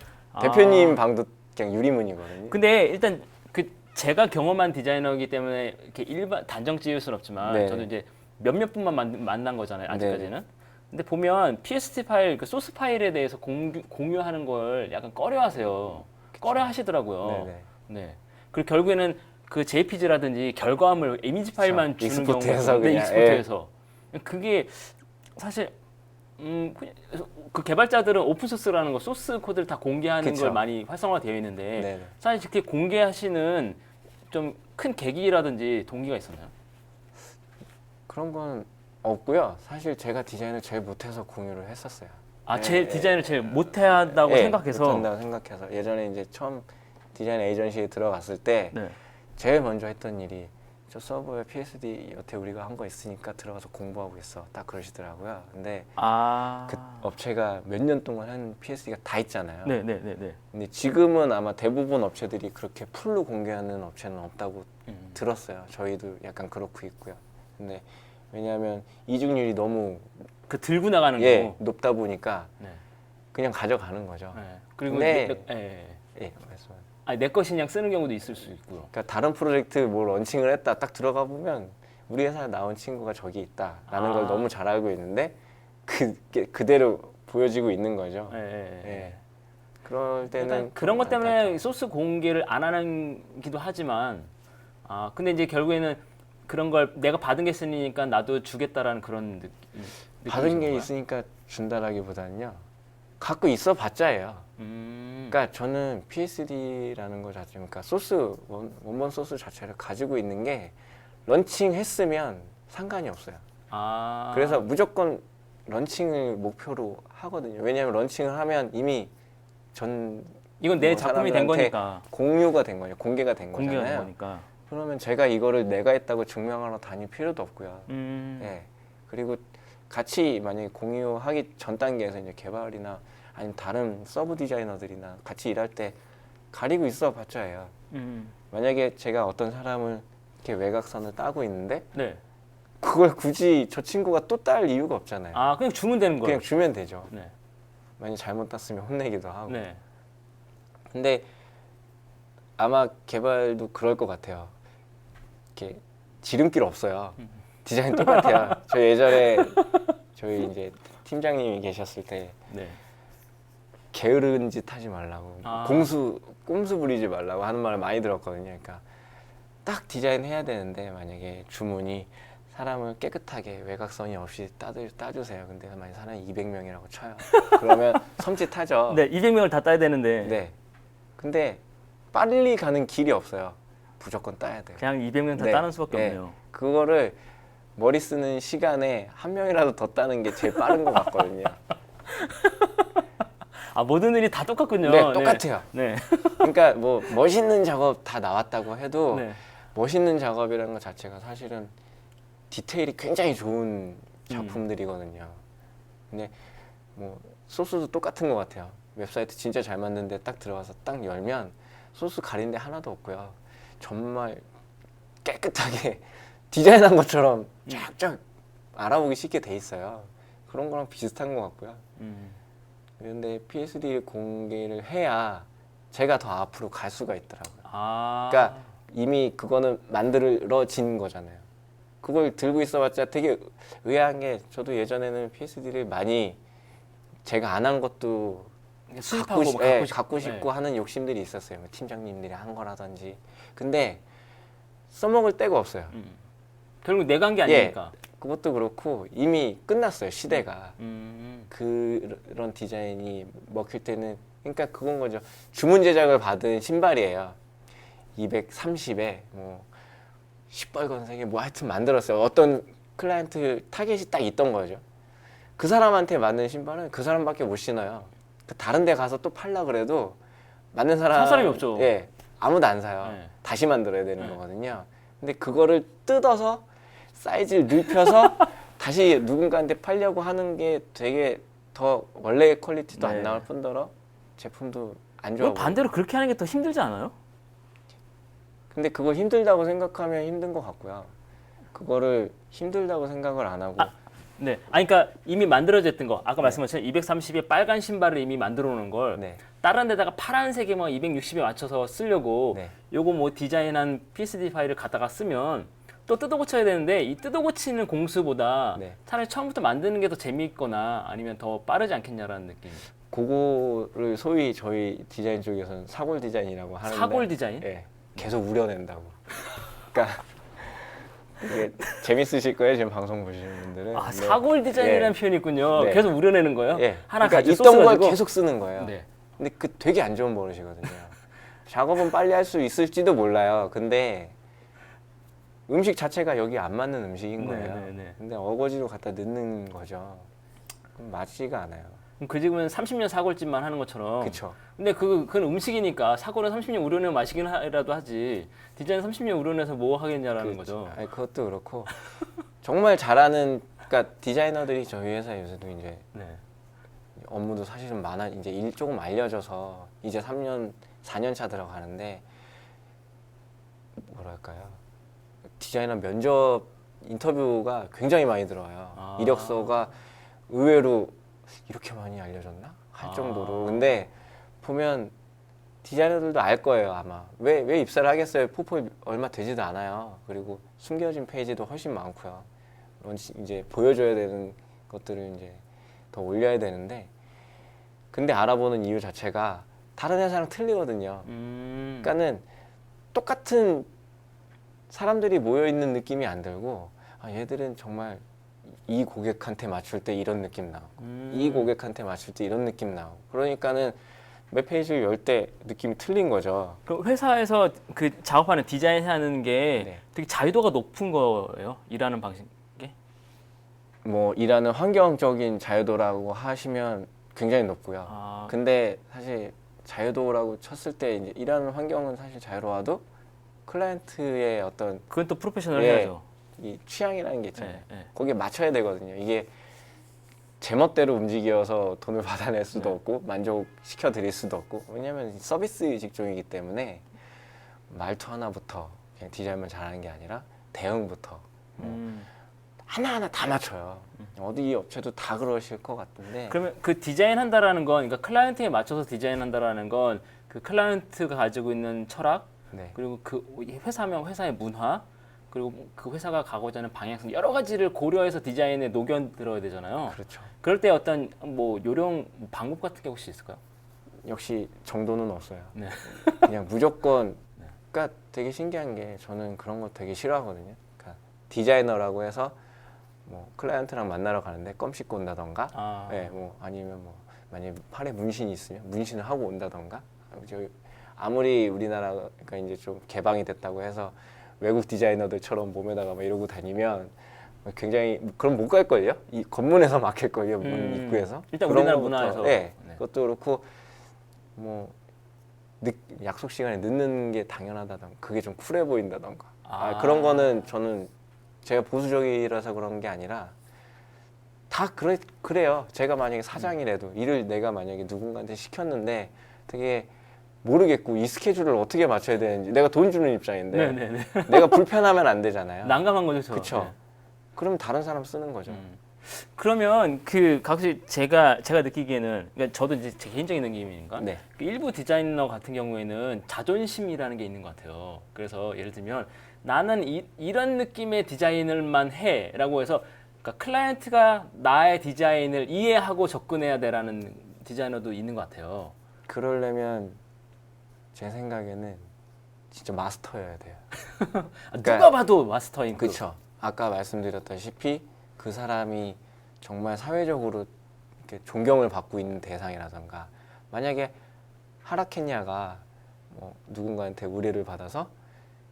대표님 방도 그냥 유리문이거든요. 근데 일단 제가 경험한 디자이너이기 때문에 이렇게 일반 단정 지을 수는 없지만 네. 저도 이제 몇몇 분만 만난 거잖아요. 아직까지는. 근데 보면 PSD 파일, 그 소스 파일에 대해서 공유하는 걸 약간 꺼려하세요. 꺼려하시더라고요. 네네. 네. 그리고 결국에는 그 JPG라든지 결과물 이미지 파일만 그쵸. 주는 익스포트해서 경우가 그냥, 익스포트해서 그게 사실 그냥 그 개발자들은 오픈 소스라는 거 소스 코드를 다 공개하는 그쵸. 걸 많이 활성화되어 있는데 네네. 사실 그렇게 공개하시는 좀 큰 계기라든지 동기가 있었나요? 그런 건 없고요. 사실 제가 디자인을 제일 못해서 공유를 했었어요. 디자인을 제일 못해야 한다고 생각해서 못한다고 생각해서 예전에 이제 처음 디자인 에이전시에 들어갔을 때 네. 제일 먼저 했던 일이 저 서버에 PSD 여태 우리가 한 거 있으니까 들어가서 공부하고 있어. 딱 그러시더라고요. 근데 그 업체가 몇 년 동안 한 PSD가 다 있잖아요. 네네네네. 근데 지금은 아마 대부분 업체들이 그렇게 풀로 공개하는 업체는 없다고 들었어요. 저희도 약간 그렇고 있고요. 근데 왜냐하면 이중률이 너무 그 들고 나가는 거. 높다 보니까 네. 그냥 가져가는 거죠. 네. 그리고 네. 말씀하세요. 내 것이 그냥 쓰는 경우도 있을 수 있고요. 그러니까 다른 프로젝트 뭐 런칭을 했다 딱 들어가 보면 우리 회사에 나온 친구가 저기 있다라는 걸 너무 잘 알고 있는데 그대로 보여지고 있는 거죠. 예. 그럴 때는 그런 것 때문에 안타까워요. 소스 공개를 안 하기도 하지만 근데 이제 결국에는 그런 걸 내가 받은 게 있으니까 나도 주겠다라는 그런 받은 게 있으니까 준다라기보다는요. 갖고 있어 봤자예요. 그러니까 저는 PSD라는 거 자체, 그러니까 소스 원본 소스 자체를 가지고 있는 게 런칭했으면 상관이 없어요. 그래서 무조건 런칭을 목표로 하거든요. 왜냐하면 런칭을 하면 이미 이건 내 작품이 된 거니까 공유가 된 거예요. 공개가 된 공개가 된 거잖아요. 거니까. 그러면 제가 이거를 내가 했다고 증명하러 다닐 필요도 없고요. 예. 그리고 같이 만약에 공유하기 전 단계에서 이제 개발이나 아니면 다른 서브 디자이너들이나 같이 일할 때 가리고 있어 봤자예요. 만약에 제가 어떤 사람을 이렇게 외곽선을 따고 있는데 네. 그걸 굳이 저 친구가 또 딸 이유가 없잖아요. 그냥 주면 되는 거예요. 그냥 주면 되죠. 네. 만약 잘못 땄으면 혼내기도 하고. 네. 근데 아마 개발도 그럴 것 같아요. 이렇게 지름길 없어요. 디자인 똑같아요. 저 예전에 저희 이제 팀장님이 계셨을 때 네. 게으른 짓 하지 말라고 꼼수 부리지 말라고 하는 말을 많이 들었거든요. 그러니까 딱 디자인 해야 되는데 만약에 주문이 사람을 깨끗하게 외곽선이 없이 따주세요. 근데 만약 사람이 200명이라고 쳐요. 그러면 섬찟하죠. 네, 200명을 다 따야 되는데. 네. 근데 빨리 가는 길이 없어요. 무조건 따야 돼요. 그냥 200명 다 네, 따는 수밖에 네. 없네요. 그거를 머리 쓰는 시간에 한 명이라도 더 따는 게 제일 빠른 것 같거든요. 아 모든 일이 다 똑같군요. 네, 똑같아요. 네. 그러니까 뭐 멋있는 작업 다 나왔다고 해도 네. 멋있는 작업이라는 것 자체가 사실은 디테일이 굉장히 좋은 작품들이거든요. 근데 뭐 소스도 똑같은 것 같아요. 웹사이트 진짜 잘 만드는데 딱 들어가서 딱 열면 소스 가린 데 하나도 없고요. 정말 깨끗하게 디자인한 것처럼 쫙쫙 알아보기 쉽게 돼 있어요. 그런 거랑 비슷한 것 같고요. 그런데 PSD 공개를 해야 제가 더 앞으로 갈 수가 있더라고요. 아. 그러니까 이미 그거는 만들어진 거잖아요. 그걸 들고 있어봤자 되게 의아한 게 저도 예전에는 PSD를 많이 제가 안 한 것도 수집하고 뭐 갖고 싶고, 갖고 싶고 네. 하는 욕심들이 있었어요. 뭐 팀장님들이 한 거라든지. 근데 써먹을 데가 없어요. 결국 내가 한 게 아니니까. 그것도 그렇고 이미 끝났어요. 시대가. 음. 그런 디자인이 먹힐 때는 그러니까 그건 거죠. 주문 제작을 받은 신발이에요. 230에 뭐 시뻘건색에 뭐 하여튼 만들었어요. 어떤 클라이언트 타겟이 딱 있던 거죠. 그 사람한테 맞는 신발은 그 사람밖에 못 신어요. 다른 데 가서 또 팔라 그래도 맞는 사람 살 사람이 없죠. 예, 아무도 안 사요. 네. 다시 만들어야 되는 네. 거거든요. 근데 그거를 뜯어서 사이즈를 눕혀서 다시 누군가한테 팔려고 하는 게 되게 더 원래의 퀄리티도 네. 안 나올 뿐더러 제품도 안 좋아 그럼 보여요. 반대로 그렇게 하는 게 더 힘들지 않아요? 근데 그걸 힘들다고 생각하면 힘든 것 같고요. 그거를 힘들다고 생각을 안 하고 네. 아니 그러니까 이미 만들어졌던 거. 아까 말씀하신 230의 빨간 신발을 이미 만들어 놓은 걸 네. 다른 데다가 파란색에 뭐 260에 맞춰서 쓰려고 네. 요거 뭐 디자인한 PSD 파일을 갖다가 쓰면 또 뜯어 고쳐야 되는데 이 뜯어 고치는 공수보다 네. 차라리 처음부터 만드는 게 더 재미있거나 아니면 더 빠르지 않겠냐라는 느낌. 그거를 소위 저희 디자인 쪽에서는 사골 디자인이라고 하는데 사골 디자인? 예, 계속 우려낸다고. 그러니까 이게 재밌으실 거예요. 지금 방송 보시는 분들은. 아, 근데 사골 디자인이라는 예, 표현이 있군요. 네. 계속 우려내는 거예요? 예. 하나 그러니까 가지고 있던 걸 가지고? 계속 쓰는 거예요. 네. 근데 그 되게 안 좋은 버릇이거든요. 작업은 빨리 할 수 있을지도 몰라요. 근데 음식 자체가 여기 안 맞는 음식인 거예요. 네, 네, 네. 근데 어거지로 갖다 넣는 거죠. 그럼 맞지가 않아요. 그럼 그 집은 30년 사골집만 하는 것처럼. 그렇죠. 근데 그건 음식이니까 사골은 30년 우려내면 맛이라도 하지. 디자인 30년 우려내서 뭐 하겠냐라는 거죠. 아니, 그것도 그렇고 정말 잘하는 그러니까 디자이너들이 저희 회사 요새도 이제 네. 업무도 사실은 많아 이제 일 조금 알려져서 이제 3년 4년 차 들어가는데 뭐랄까요 디자이너 면접 인터뷰가 굉장히 많이 들어와요. 아. 이력서가 의외로 이렇게 많이 알려졌나 할 정도로. 근데 보면 디자이너들도 알 거예요 아마. 왜 입사를 하겠어요? 포폴 얼마 되지도 않아요. 그리고 숨겨진 페이지도 훨씬 많고요. 이제 보여줘야 되는 것들을 이제 더 올려야 되는데 근데 알아보는 이유 자체가 다른 회사랑 틀리거든요. 그러니까는 똑같은 사람들이 모여 있는 느낌이 안 들고 아, 얘들은 정말 이 고객한테 맞출 때 이런 느낌 나오고 이 고객한테 맞출 때 이런 느낌 나오고 그러니까는 몇 페이지를 열 때 느낌이 틀린 거죠. 그 회사에서 그 작업하는 디자인하는 게 네. 되게 자유도가 높은 거예요. 일하는 방식에. 뭐 일하는 환경적인 자유도라고 하시면 굉장히 높고요. 아, 근데 사실 자유도라고 쳤을 때 이제 일하는 환경은 사실 자유로워도 클라이언트의 어떤 그건 또 프로페셔널 예, 해야죠. 이 취향이라는 게 있잖아요. 네, 네. 거기에 맞춰야 되거든요. 이게 제 멋대로 움직여서 돈을 받아낼 수도 없고 만족시켜 드릴 수도 없고 왜냐하면 서비스 직종이기 때문에 말투 하나부터 그냥 디자인만 잘하는 게 아니라 대응부터 하나하나 다 맞춰요. 어디 업체도 다 그러실 것 같은데 그러면 그 디자인한다라는 건, 그러니까 클라이언트에 맞춰서 디자인한다라는 건 그 클라이언트가 가지고 있는 철학, 네. 그리고 그 회사명 회사의 문화, 그리고 그 회사가 가고자 하는 방향성 여러 가지를 고려해서 디자인에 녹여 들어야 되잖아요. 그렇죠. 그럴 때 어떤 뭐 요령 방법 같은 게 혹시 있을까요? 역시 정도는 없어요. 네. 그냥 무조건 그러니까 되게 신기한 게 저는 그런 거 되게 싫어하거든요. 그러니까 디자이너라고 해서 뭐 클라이언트랑 만나러 가는데 껌 씹고 온다던가 아, 네, 뭐 아니면 뭐 만약에 팔에 문신이 있으면 문신을 하고 온다던가 아무리 우리나라가 이제 좀 개방이 됐다고 해서 외국 디자이너들처럼 몸에다가 막 이러고 다니면 굉장히 그럼 못 갈 걸요? 이 검문에서 막힐 걸요, 문 입구에서. 일단 그런 우리나라 것부터, 문화에서. 네, 네. 그것도 그렇고 뭐 약속 시간에 늦는 게 당연하다던가 그게 좀 쿨해 보인다던가 그런 거는 저는 제가 보수적이라서 그런 게 아니라 다 그래요. 제가 만약에 사장이라도 일을 내가 만약에 누군가한테 시켰는데 되게 모르겠고 이 스케줄을 어떻게 맞춰야 되는지 내가 돈 주는 입장인데 네네네. 내가 불편하면 안 되잖아요. 난감한 거죠, 저. 그쵸. 네. 그럼 다른 사람 쓰는 거죠. 그러면 그 각시 제가 느끼기에는 그러니까 저도 이제 제 개인적인 느낌이니까 네. 그 일부 디자이너 같은 경우에는 자존심이라는 게 있는 것 같아요. 그래서 예를 들면 나는 이런 느낌의 디자인을만 해라고 해서 그러니까 클라이언트가 나의 디자인을 이해하고 접근해야 되라는 디자이너도 있는 것 같아요. 그러려면 제 생각에는 진짜 마스터여야 돼요. 누가 봐도 마스터인 그. 그렇죠. 아까 말씀드렸다시피 그 사람이 정말 사회적으로 이렇게 존경을 받고 있는 대상이라던가 만약에 하라케냐가 뭐 누군가한테 의뢰를 받아서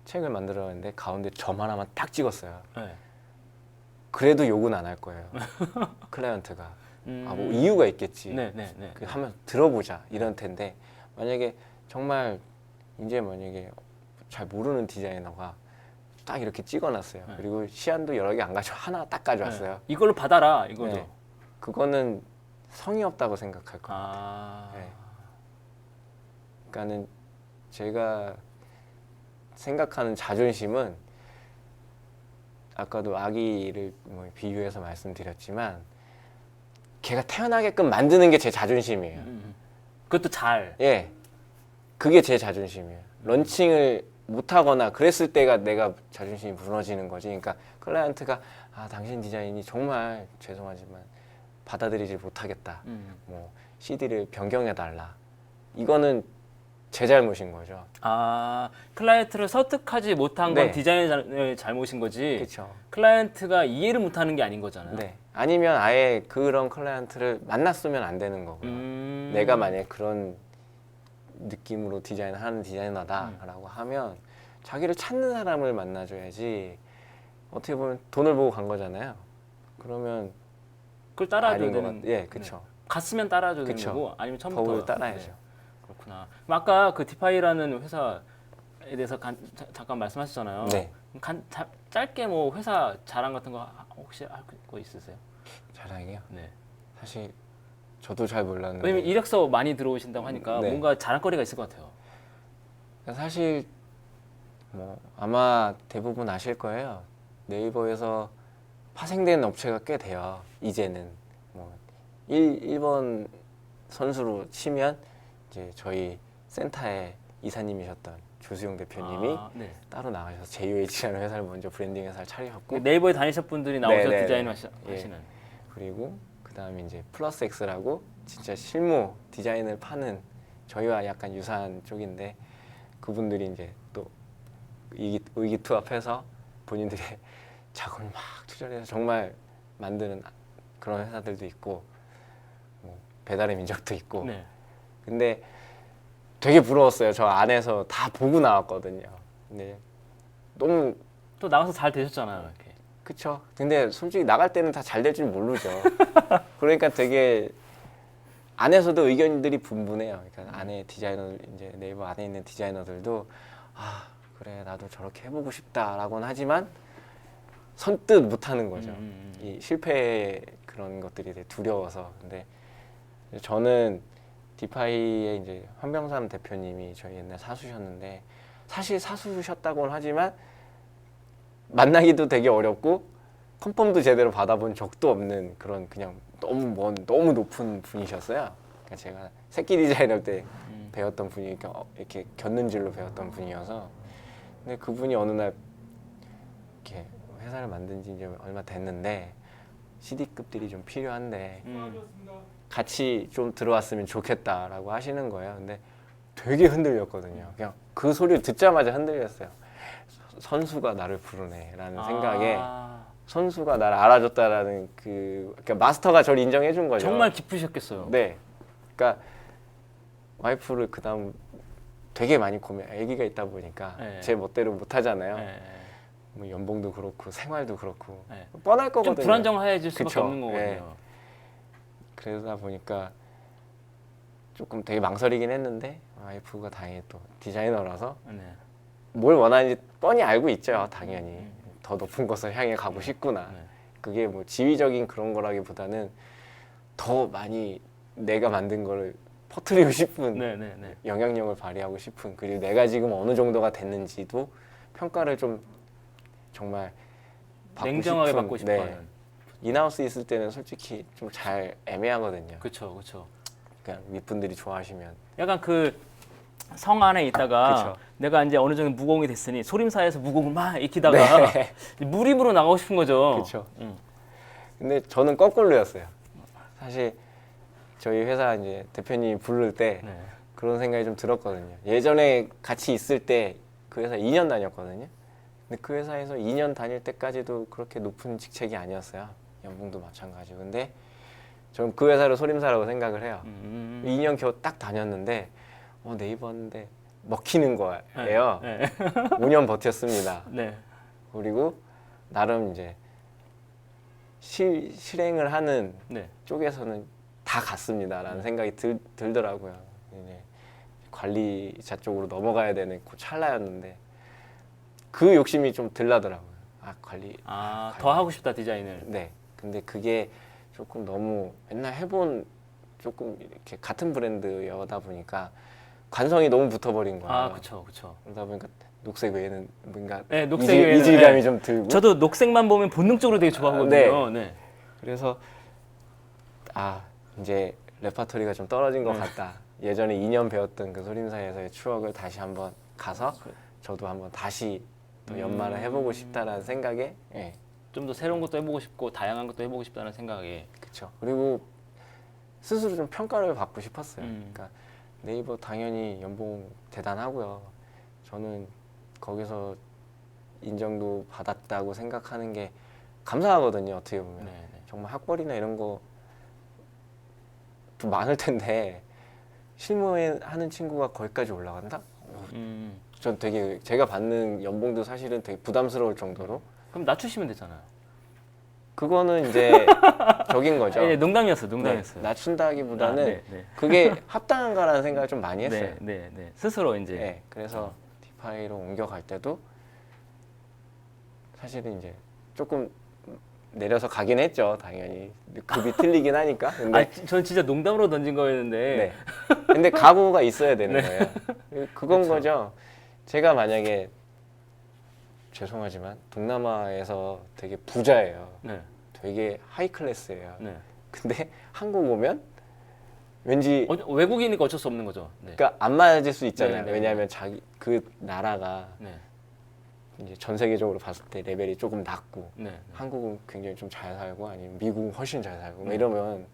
책을 만들었는데 가운데 점 하나만 딱 찍었어요. 네. 그래도 욕은 안 할 거예요. 클라이언트가. 아, 뭐 이유가 있겠지. 네네네. 그 한번 들어보자 이런 텐데 만약에 정말 이제 만약에 잘 모르는 디자이너가 딱 이렇게 찍어놨어요. 네. 그리고 시안도 여러 개 안 가져 하나 딱 가져왔어요. 네. 이걸로 받아라 이거도. 네. 그거는 성의 없다고 생각할 거예요. 아. 네. 그러니까는 제가 생각하는 자존심은 아까도 아기를 뭐 비유해서 말씀드렸지만 걔가 태어나게끔 만드는 게 제 자존심이에요. 그것도 잘. 예, 그게 제 자존심이에요. 런칭을 못하거나 그랬을 때가 내가 자존심이 무너지는 거지. 그러니까 클라이언트가 당신 디자인이 정말 죄송하지만 받아들이지 못하겠다. 뭐 CD를 변경해달라. 이거는 제 잘못인 거죠. 아, 클라이언트를 설득하지 못한 건 네. 디자이너의 잘못인 거지. 그렇죠. 클라이언트가 이해를 못하는 게 아닌 거잖아요. 네. 아니면 아예 그런 클라이언트를 만났으면 안 되는 거고요. 내가 만약에 그런 느낌으로 디자인하는 디자이너다라고 하면 자기를 찾는 사람을 만나줘야지. 어떻게 보면 돈을 보고 간 거잖아요. 그러면 그걸 따라줘야 아닌 것 되는. 예, 그렇죠. 갔으면 따라줘야 되는 그쵸. 거고 아니면 처음부터. 법을 따라야죠. 네. 그렇구나. 그럼 아까 그 디파이라는 회사에 대해서 잠깐 말씀하셨잖아요. 네. 짧게 뭐 회사 자랑 같은 거 혹시 할 거 있으세요? 자랑이요. 네. 사실 저도 잘 몰랐는데. 왜냐면 이력서 많이 들어오신다고 하니까 네. 뭔가 자랑거리가 있을 것 같아요. 사실 뭐 아마 대부분 아실 거예요. 네이버에서 파생된 업체가 꽤 돼요. 이제는 뭐 1번 선수로 치면 이제 저희 센터의 이사님이셨던 조수용 대표님이 네. 따로 나가셔서 JUH라는 회사를 먼저 브랜딩 회사를 차리셨고 네이버에 다니셨 분들이 나오셔서 네네네. 디자인 예. 하시는. 그리고 그 다음에 이제 플러스 X라고 진짜 실무 디자인을 파는 저희와 약간 유사한 쪽인데 그분들이 이제 또 의기투합해서 본인들의 자금을 막 투자해서 정말 만드는 그런 회사들도 있고 뭐 배달의 민족도 있고 네. 근데 되게 부러웠어요. 저 안에서 다 보고 나왔거든요. 근데 너무 또 나가서 잘 되셨잖아요, 이렇게. 그쵸. 근데 솔직히 나갈 때는 다 잘 될 줄 모르죠. 그러니까 되게 안에서도 의견들이 분분해요. 그러니까 안에 디자이너 이제 네이버 안에 있는 디자이너들도 그래 나도 저렇게 해보고 싶다라고는 하지만 선뜻 못하는 거죠. 이 실패의 그런 것들이 되게 두려워서. 근데 저는 디파이의 이제 황병삼 대표님이 저희 옛날 사수셨는데 사실 사수셨다고는 하지만 만나기도 되게 어렵고 컨펌도 제대로 받아본 적도 없는 그런 그냥 너무 먼 너무 높은 분이셨어요. 그러니까 제가 새끼 디자이너 때 배웠던 분이 이렇게 곁눈질로 배웠던 분이어서 근데 그분이 어느 날 이렇게 회사를 만든 지 이제 얼마 됐는데 CD급들이 좀 필요한데 같이 좀 들어왔으면 좋겠다라고 하시는 거예요. 근데 되게 흔들렸거든요. 그냥 그 소리를 듣자마자 흔들렸어요. 선수가 나를 부르네라는 생각에 선수가 나를 알아줬다라는 그러니까 마스터가 저를 인정해 준 거죠. 정말 기쁘셨겠어요. 네. 그러니까 와이프를 그다음 되게 많이 고민. 아기가 있다 보니까 네. 제 멋대로 못 하잖아요. 네. 뭐 연봉도 그렇고 생활도 그렇고 네. 뻔할 좀 거거든요. 불안정해질 수밖에 그쵸. 없는 거거든요. 네. 그러다 보니까 조금 되게 망설이긴 했는데 와이프가 다행히 또 디자이너라서 네. 뭘 원하는지 뻔히 알고 있죠. 당연히 더 높은 것을 향해 가고 싶구나. 네. 그게 뭐 지위적인 그런 거라기보다는 더 많이 내가 만든 거를 퍼뜨리고 싶은 네, 네, 네. 영향력을 발휘하고 싶은, 그리고 내가 지금 어느 정도가 됐는지도 평가를 좀 정말 받고 냉정하게 싶은, 받고 싶어하는. 네. 인하우스 있을 때는 솔직히 좀 잘 애매하거든요. 그렇죠, 그렇죠. 그냥 윗분들이 좋아하시면. 약간 그 성 안에 있다가 그쵸. 내가 이제 어느 정도 무공이 됐으니 소림사에서 무공을 막 익히다가 네. 무림으로 나가고 싶은 거죠. 그렇죠. 응. 근데 저는 거꾸로였어요. 사실 저희 회사 이제 대표님이 부를 때 네. 그런 생각이 좀 들었거든요. 예전에 같이 있을 때 그 회사 2년 다녔거든요. 근데 그 회사에서 2년 다닐 때까지도 그렇게 높은 직책이 아니었어요. 연봉도 마찬가지고. 근데 저는 그 회사를 소림사라고 생각을 해요. 2년 겨우 딱 다녔는데 네이버인데 먹히는 거예요. 네. 5년 버텼습니다. 네. 그리고 나름 이제 실행을 하는 네. 쪽에서는 다 갔습니다라는 생각이 들더라고요. 이제 관리자 쪽으로 넘어가야 되는 그 찰나였는데 그 욕심이 좀 들라더라고요. 관리. 더 하고 싶다 디자인을. 네. 근데 그게 조금 너무 맨날 해본 조금 이렇게 같은 브랜드여다 보니까 관성이 너무 붙어버린 거예요. 그렇죠, 그렇죠. 그러다 보니까 녹색 외에는 뭔가 네, 녹색 외에는, 이질감이 네. 좀 들고. 저도 녹색만 보면 본능적으로 되게 좋아하거든요. 네. 그래서 이제 레파토리가 좀 떨어진 것 같다. 예전에 2년 배웠던 그 소림사에서의 추억을 다시 한번 가서 저도 한번 다시 또 연말을 해보고 싶다라는 생각에, 예. 좀 더 새로운 것도 해보고 싶고 다양한 것도 해보고 싶다는 생각에. 그렇죠. 그리고 스스로 좀 평가를 받고 싶었어요. 음. 그러니까 네이버 당연히 연봉 대단하고요. 저는 거기서 인정도 받았다고 생각하는 게 감사하거든요. 어떻게 보면. 네, 네. 정말 학벌이나 이런 거 좀 많을 텐데 실무하는 친구가 거기까지 올라간다? 전 되게 제가 받는 연봉도 사실은 되게 부담스러울 정도로. 그럼 낮추시면 되잖아요. 그거는 이제 적인 거죠. 네, 농담이었어요. 농담이었어요. 낮춘다기보다는 네, 네. 그게 합당한가라는 생각을 좀 많이 했어요. 네, 네, 네. 스스로 이제. 네, 그래서 디파이로 옮겨갈 때도 사실은 이제 조금 내려서 가긴 했죠, 당연히. 급이 틀리긴 하니까. 근데 전 진짜 농담으로 던진 거였는데. 네. 근데 각오가 있어야 되는 네. 거예요. 그건 그쵸. 거죠. 제가 만약에 죄송하지만 동남아에서 되게 부자예요. 네, 되게 하이 클래스예요. 네. 근데 한국 오면 왠지 외국이니까 어쩔 수 없는 거죠. 네. 그러니까 안 맞을 수 있잖아요. 네, 네, 왜냐하면 자기 그 나라가 네, 이제 전 세계적으로 봤을 때 레벨이 조금 낮고 네. 한국은 굉장히 좀 잘 살고 아니면 미국은 훨씬 잘 살고 막 네. 이러면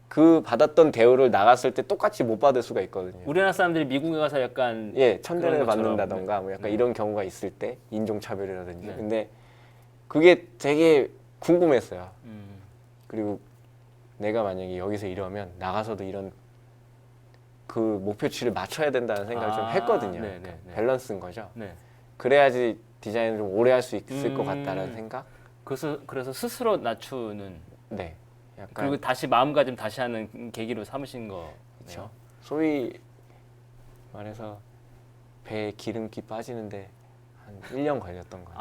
그 받았던 대우를 나갔을 때 똑같이 못 받을 수가 있거든요. 우리나라 사람들이 미국에 가서 약간 천대를 그런 것처럼. 받는다던가 뭐 약간 네. 이런 경우가 있을 때 인종차별이라든지. 네. 근데 그게 되게 궁금했어요. 음, 그리고 내가 만약에 여기서 이러면 나가서도 이런 그 목표치를 맞춰야 된다는 생각을 좀 했거든요. 네, 네, 그러니까 네. 밸런스인 거죠. 네. 그래야지 디자인을 좀 오래 할 수 있을 것 같다는 생각. 그래서 스스로 낮추는. 네, 약간 그리고 다시 마음가짐 다시 하는 계기로 삼으신 거. 그렇죠. 소위 말해서 배에 기름기 빠지는데 한 1년 걸렸던 거예요.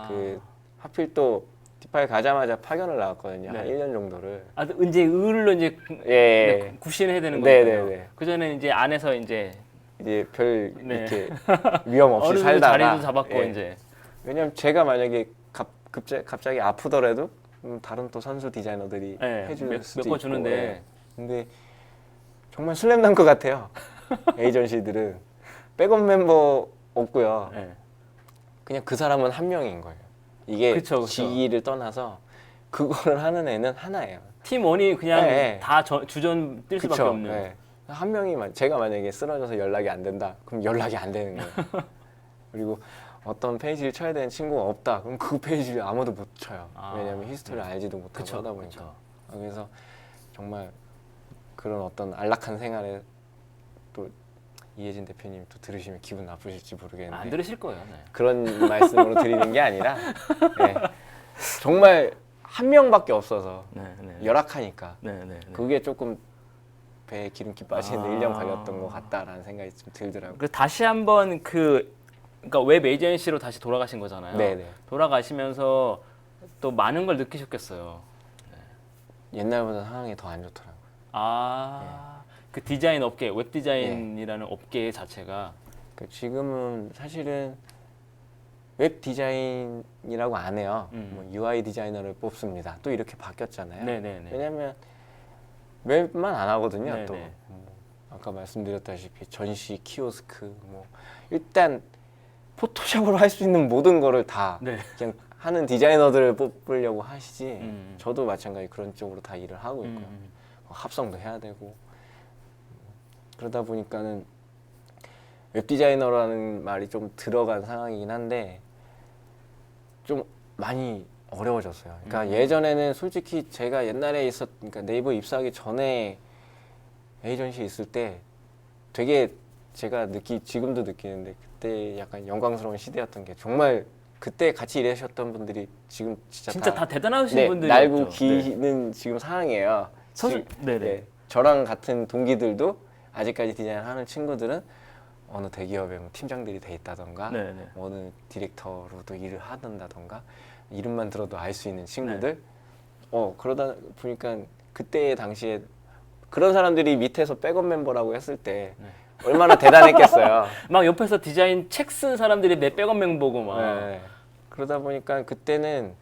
그 하필 또 디파이 가자마자 파견을 나왔거든요. 네. 한 1년 정도를. 이제 의을로 이제 예. 굽신해야 되는 네, 거예요. 네, 네. 그 전에 이제 안에서 이제 이제 별 네. 이렇게 위험 없이 어느 정도 살다가 자리도 잡았고 예. 이제. 왜냐면 제가 만약에 갑자기 아프더라도 다른 또 선수 디자이너들이 네, 해줄 수도 몇 번 있고. 주는데. 예. 근데 정말 슬램덩크 같아요. 에이전시들은 백업 멤버 없고요. 네. 그냥 그 사람은 한 명인 거예요. 이게 그쵸. 직위를 떠나서 그거를 하는 애는 하나예요. 팀원이 그냥 네. 다 주전 뛸 수밖에 그쵸? 없는. 네. 한 명이 제가 만약에 쓰러져서 연락이 안 된다. 그럼 연락이 안 되는 거예요. 그리고 어떤 페이지를 쳐야 되는 친구가 없다. 그럼 그 페이지를 아무도 못 쳐요. 왜냐하면 히스토리를 알지도 못하고 그쵸, 하다 보니까. 그쵸. 그래서 정말 그런 어떤 안락한 생활에 또 이혜진 대표님 또 들으시면 기분 나쁘실지 모르겠는데 안 들으실 거예요. 네. 그런 말씀으로 드리는 게 아니라 네, 정말 한 명밖에 없어서 네, 네. 열악하니까 네, 네, 네. 그게 조금 배에 기름기 빠지는데 아. 1년 걸렸던 것 같다라는 생각이 좀 들더라고요. 그 다시 한번 그러니까 웹 에이전시로 다시 돌아가신 거잖아요. 네네. 돌아가시면서 또 많은 걸 느끼셨겠어요. 옛날보다 상황이 더 안 좋더라고요. 그 디자인 업계, 웹 디자인이라는 업계 자체가 그 지금은 사실은 웹 디자인이라고 안 해요. 뭐 UI 디자이너를 뽑습니다. 또 이렇게 바뀌었잖아요. 네네네. 왜냐면 웹만 안 하거든요. 네네. 또 아까 말씀드렸다시피 전시, 키오스크, 뭐 일단 포토샵으로 할 수 있는 모든 거를 다 네. 그냥 하는 디자이너들을 뽑으려고 하시지. 저도 저도 마찬가지 그런 쪽으로 다 일을 하고 있고요. 합성도 해야 되고 그러다 보니까는 웹 디자이너라는 말이 좀 들어간 상황이긴 한데 좀 많이 어려워졌어요. 그러니까 예전에는 솔직히 제가 옛날에 그러니까 네이버 입사하기 전에 에이전시에 있을 때 되게 제가 지금도 느끼는데 그때 약간 영광스러운 시대였던 게 정말 그때 같이 일하셨던 분들이 지금 진짜 다 대단하신 네, 분들이었죠. 날고 기는 지금 상황이에요. 네네. 네, 저랑 같은 동기들도 아직까지 디자인을 하는 친구들은 어느 대기업의 뭐 팀장들이 돼 있다던가 네네. 어느 디렉터로도 일을 하던다던가 이름만 들어도 알 수 있는 친구들 그러다 보니까 그때 당시에 그런 사람들이 밑에서 백업 멤버라고 했을 때 얼마나 대단했겠어요. 막 옆에서 디자인 책 쓴 사람들이 내 백업 멤버고 막. 네. 그러다 보니까 그때는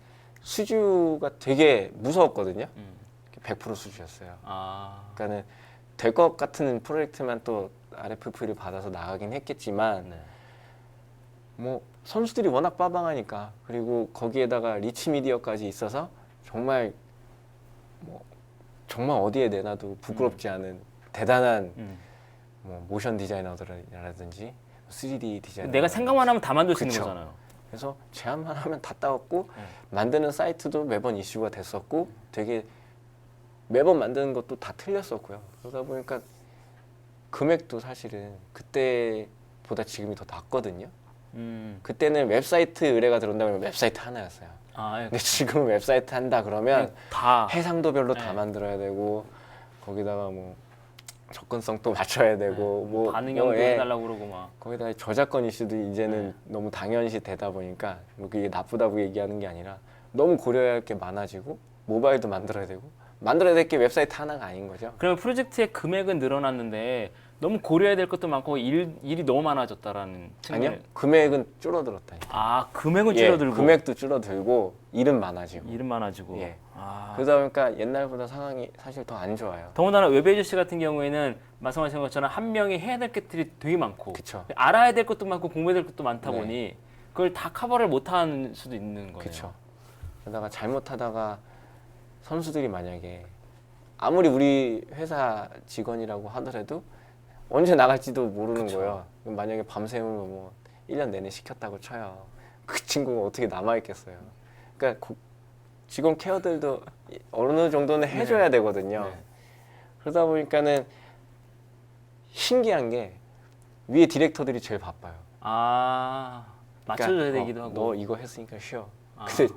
수주가 되게 무서웠거든요. 100% 수주였어요. 그러니까는 될 것 같은 프로젝트만 또 RFP를 받아서 나가긴 했겠지만 네. 뭐 선수들이 워낙 빠방하니까 그리고 거기에다가 리치 미디어까지 있어서 정말 뭐 정말 어디에 내놔도 부끄럽지 않은 대단한 뭐 모션 디자이너들이라든지 3D 디자이너 내가 생각만 하면 다 만들 수 있는 그쵸. 거잖아요. 그래서 제안만 하면 다 따왔고 만드는 사이트도 매번 이슈가 됐었고 되게 매번 만드는 것도 다 틀렸었고요. 그러다 보니까 금액도 사실은 그때보다 지금이 더 낮거든요. 그때는 웹사이트 의뢰가 들어온다 그러면 웹사이트 하나였어요. 근데 지금은 웹사이트 한다 그러면 다 해상도 별로 다 네. 만들어야 되고 거기다가 뭐 접근성도 맞춰야 되고 뭐 반응형도 예. 해달라고 그러고 막. 거기다가 저작권 이슈도 이제는 너무 당연시 되다 보니까 뭐 그게 나쁘다고 얘기하는 게 아니라 너무 고려해야 할 게 많아지고 모바일도 만들어야 되고 만들어야 될 게 웹사이트 하나가 아닌 거죠. 그러면 프로젝트의 금액은 늘어났는데 너무 고려해야 될 것도 많고 일이 너무 많아졌다라는 측면. 아니요, 금액은 줄어들었다니까. 금액은 예, 줄어들고 금액도 줄어들고 일은 많아지고. 일은 많아지고. 예. 그러다 보니까 옛날보다 상황이 사실 더 안 좋아요. 더군다나 웹에이전시 같은 경우에는 말씀하신 것처럼 한 명이 해야 될 것들이 되게 많고 그쵸. 알아야 될 것도 많고 공부해야 될 것도 많다 네. 보니 그걸 다 커버를 못하는 수도 있는 거예요. 그렇죠. 그러다가 잘못하다가 선수들이 만약에 아무리 우리 회사 직원이라고 하더라도 언제 나갈지도 모르는 그쵸. 거예요. 만약에 밤새우면 뭐 1년 내내 시켰다고 쳐요. 그 친구가 어떻게 남아있겠어요. 그러니까 직원 케어들도 어느 정도는 해줘야 되거든요. 네. 그러다 보니까는 신기한 게 위에 디렉터들이 제일 바빠요. 맞춰줘야 그러니까, 되기도 하고. 너 이거 했으니까 쉬어. 근데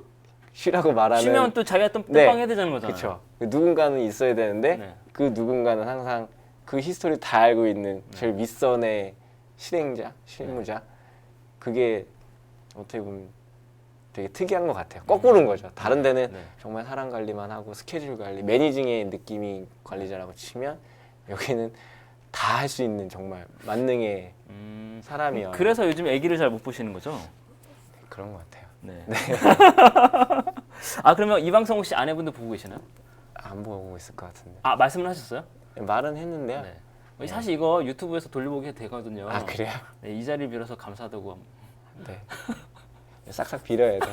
쉬라고 말하는 쉬면 또 자기가 또 네. 땜빵 해야 되는 거잖아요. 그렇죠. 누군가는 있어야 되는데 네. 그 누군가는 항상 그 히스토리 다 알고 있는 제일 윗선의 실무자. 그게 어떻게 보면 되게 특이한 것 같아요. 거꾸로인 거죠. 다른 데는 네. 정말 사람 관리만 하고 스케줄 관리, 매니징의 느낌이 관리자라고 치면 여기는 다 할 수 있는 정말 만능의 사람이야. 그래서 요즘 아기를 잘 못 보시는 거죠? 그런 것 같아요. 네. 그러면 이방성 혹시 아내분도 보고 계시나요? 안 보고 있을 것 같은데. 말씀을 하셨어요? 말은 했는데요. 네. 사실 이거 유튜브에서 돌려보게 되거든요. 그래요? 네, 이 자리를 빌어서 감사하다고. 네. 싹싹 빌어야 돼.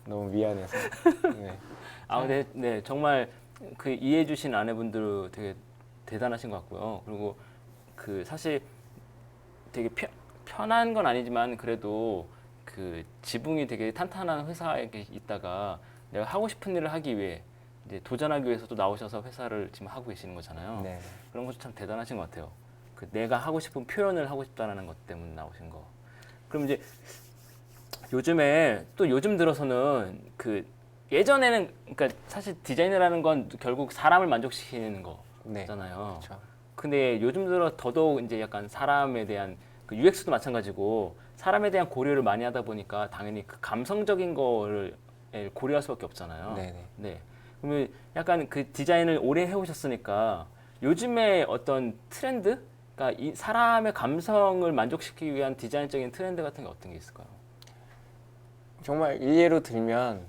너무 미안해서. 네. 근데 네, 정말 그 이해해 주신 아내분들 되게 대단하신 것 같고요. 그리고 그 사실 되게 편한 건 아니지만 그래도 그 지붕이 되게 탄탄한 회사에 있다가 내가 하고 싶은 일을 하기 위해 이제 도전하기 위해서 또 나오셔서 회사를 지금 하고 계시는 거잖아요. 네. 그런 것도 참 대단하신 것 같아요. 그 내가 하고 싶은 표현을 하고 싶다라는 것 때문에 나오신 거. 그럼 이제 요즘에 또 요즘 들어서는 그 예전에는 그러니까 사실 디자인이라는 건 결국 사람을 만족시키는 네. 거잖아요. 그렇죠. 근데 요즘 들어 더더욱 이제 약간 사람에 대한 그 UX도 마찬가지고 사람에 대한 고려를 많이 하다 보니까 당연히 그 감성적인 거를 고려할 수밖에 없잖아요. 네네. 네. 그러면 약간 그 디자인을 오래 해오셨으니까 요즘에 어떤 트렌드? 그러니까 이 사람의 감성을 만족시키기 위한 디자인적인 트렌드 같은 게 어떤 게 있을까요? 정말 일례로 들면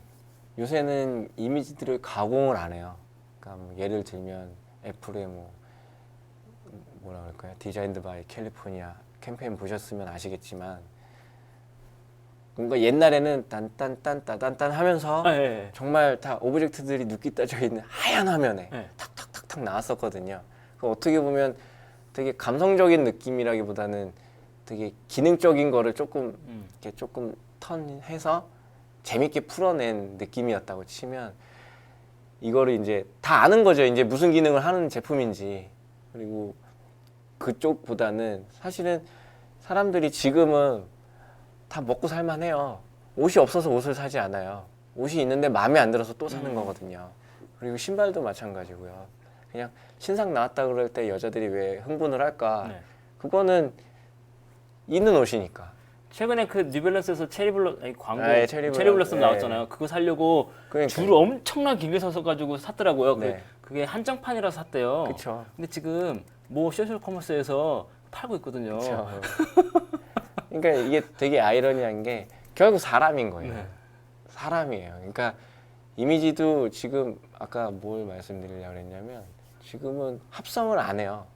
요새는 이미지들을 가공을 안 해요. 그러니까 뭐 예를 들면 애플의 뭐 뭐라 그럴까요? 디자인드 바이 캘리포니아 캠페인 보셨으면 아시겠지만 뭔가 옛날에는 딴딴딴따단딴 하면서 아, 예, 정말 다 오브젝트들이 눕기 따져 있는 하얀 화면에 예. 탁탁탁탁 나왔었거든요. 그 어떻게 보면 되게 감성적인 느낌이라기보다는 되게 기능적인 거를 조금 이렇게 조금 턴해서 재밌게 풀어낸 느낌이었다고 치면 이거를 이제 다 아는 거죠. 이제 무슨 기능을 하는 제품인지. 그리고 그쪽보다는 사실은 사람들이 지금은 다 먹고 살만해요. 옷이 없어서 옷을 사지 않아요. 옷이 있는데 마음에 안 들어서 또 사는 거거든요. 그리고 신발도 마찬가지고요. 그냥 신상 나왔다 그럴 때 여자들이 왜 흥분을 할까? 네. 그거는 있는 옷이니까. 최근에 그 뉴밸런스에서 체리블러 아니, 광고 아, 예, 체리블러, 체리블러썸 예. 나왔잖아요. 그거 사려고 그러니까요. 줄을 엄청나게 길게 서서 가지고 샀더라고요. 네. 그게 한정판이라서 샀대요. 그쵸. 근데 지금 뭐 소셜 커머스에서 팔고 있거든요. 그렇죠. 그러니까 이게 되게 아이러니한 게 결국 사람인 거예요. 네. 사람이에요. 그러니까 이미지도 지금 아까 뭘 말씀드리려고 그랬냐면 지금은 합성을 안 해요.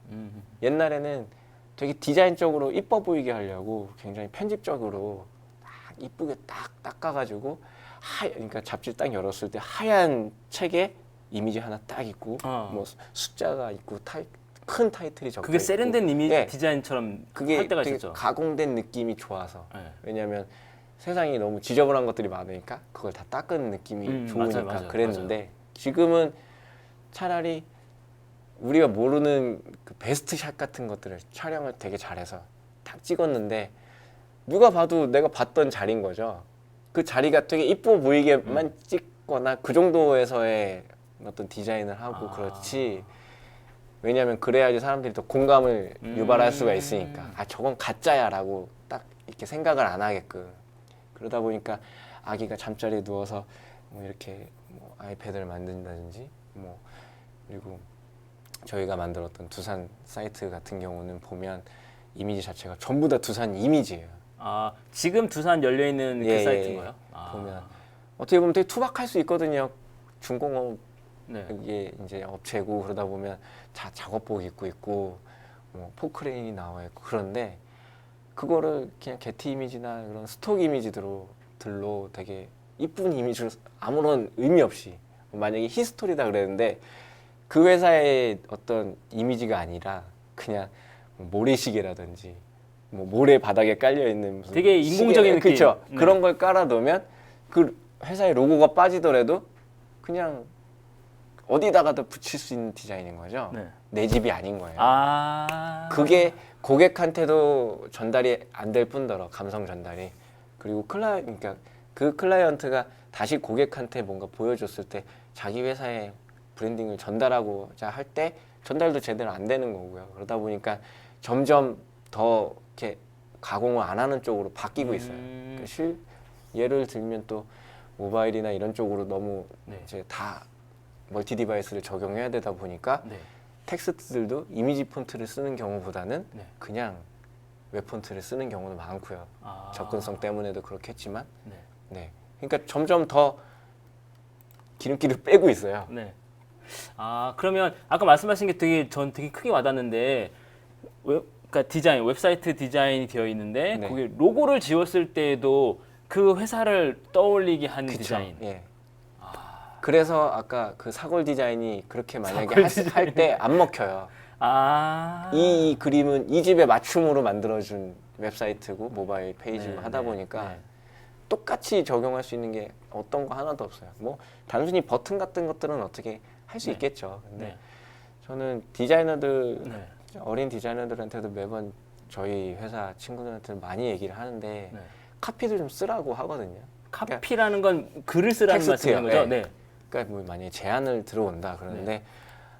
옛날에는 되게 디자인적으로 이뻐 보이게 하려고 굉장히 편집적으로 딱 이쁘게 딱 닦아가지고 그러니까 잡지를 딱 열었을 때 하얀 책에 이미지 하나 딱 있고 뭐 숫자가 있고 큰 타이틀이 적혀 그게 있고 세련된 이미지 예. 디자인처럼 그게 할 때가 되게 있었죠. 가공된 느낌이 좋아서 네. 왜냐하면 세상이 너무 지저분한 것들이 많으니까 그걸 다 닦은 느낌이 좋으니까 맞아요, 그랬는데 지금은 차라리 우리가 모르는 그 베스트 샷 같은 것들을 촬영을 되게 잘해서 딱 찍었는데 누가 봐도 내가 봤던 자리인 거죠. 그 자리가 되게 이뻐 보이게만 찍거나 그 정도에서의 어떤 디자인을 하고 그렇지. 왜냐하면 그래야지 사람들이 더 공감을 유발할 수가 있으니까 아 저건 가짜야라고 딱 이렇게 생각을 안 하게끔 그러다 보니까 아기가 잠자리에 누워서 뭐 이렇게 뭐 아이패드를 만든다든지 뭐 그리고 저희가 만들었던 두산 사이트 같은 경우는 보면 이미지 자체가 전부 다 두산 이미지예요. 아 지금 두산 열려 있는 그 사이트인가요? 보면 어떻게 보면 되게 투박할 수 있거든요. 중공업 네. 이게 이제 업체고 그러다 보면 작업복 입고 있고 뭐 포크레인이 나와 있고 그런데 그거를 그냥 게티 이미지나 그런 스톡 이미지들로 되게 이쁜 이미지로 아무런 의미 없이 만약에 히스토리다 그랬는데 그 회사의 어떤 이미지가 아니라 그냥 모래시계라든지 뭐 모래 바닥에 깔려 있는 무슨 되게 인공적인 느낌. 그렇죠. 네. 그런 걸 깔아놓으면 그 회사의 로고가 빠지더라도 그냥 어디다가도 붙일 수 있는 디자인인 거죠. 네. 내 집이 아닌 거예요. 그게 그게 고객한테도 전달이 안 될 뿐더러 감성 전달이 그리고 그러니까 그 클라이언트가 다시 고객한테 뭔가 보여줬을 때 자기 회사의 브랜딩을 전달하고자 할 때 전달도 제대로 안 되는 거고요. 그러다 보니까 점점 더 이렇게 가공을 안 하는 쪽으로 바뀌고 있어요. 그러니까 예를 들면 또 모바일이나 이런 쪽으로 너무 네. 이제 다 멀티 디바이스를 적용해야 되다 보니까 네. 텍스트들도 이미지 폰트를 쓰는 경우보다는 네. 그냥 웹 폰트를 쓰는 경우도 많고요. 아. 접근성 때문에도 그렇겠지만, 네. 네. 그러니까 점점 더 기름기를 빼고 있어요. 네. 그러면 아까 말씀하신 게 전 되게 크게 와닿는데 그러니까 디자인 웹사이트 디자인이 되어 있는데 네. 거기 로고를 지웠을 때에도 그 회사를 떠올리게 하는 그쵸? 디자인. 예. 그래서 아까 그 사골 디자인이 그렇게 만약에 사골 할 때 안 먹혀요. 이 그림은 이 집에 맞춤으로 만들어준 웹사이트고 모바일 페이지고 네, 하다 네, 보니까 네. 똑같이 적용할 수 있는 게 어떤 거 하나도 없어요. 뭐 단순히 버튼 같은 것들은 어떻게 할 수 네. 있겠죠. 근데 네. 저는 디자이너들 네. 어린 디자이너들한테도 매번 저희 회사 친구들한테 많이 얘기를 하는데 네. 카피도 좀 쓰라고 하거든요. 카피라는 건 글을 쓰라는 텍스트요. 말씀인 거죠? 네. 네. 그러니까 뭐 만약에 제안을 들어온다 그러는데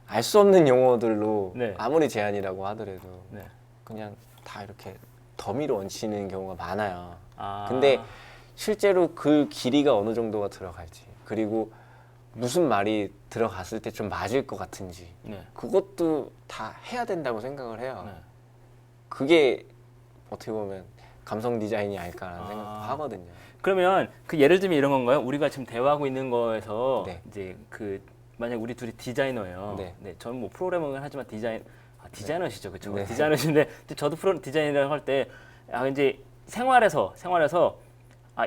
알 수 없는 용어들로 네. 아무리 제안이라고 하더라도 네. 그냥 다 이렇게 더미로 얹히는 경우가 많아요. 아. 근데 실제로 그 길이가 어느 정도가 들어갈지 그리고 무슨 말이 들어갔을 때 좀 맞을 것 같은지 네. 그것도 다 해야 된다고 생각을 해요. 네. 그게 어떻게 보면 감성 디자인이 아닐까라는 아. 생각도 하거든요. 그러면 그 예를 들면 이런 건가요? 우리가 지금 대화하고 있는 거에서 네. 이제 그 만약 우리 둘이 디자이너예요. 네. 네. 저는 뭐 프로그래머긴 하지만 디자이너시죠, 그렇죠? 네. 디자이너신데 저도 디자이너라고 할 때 이제 생활에서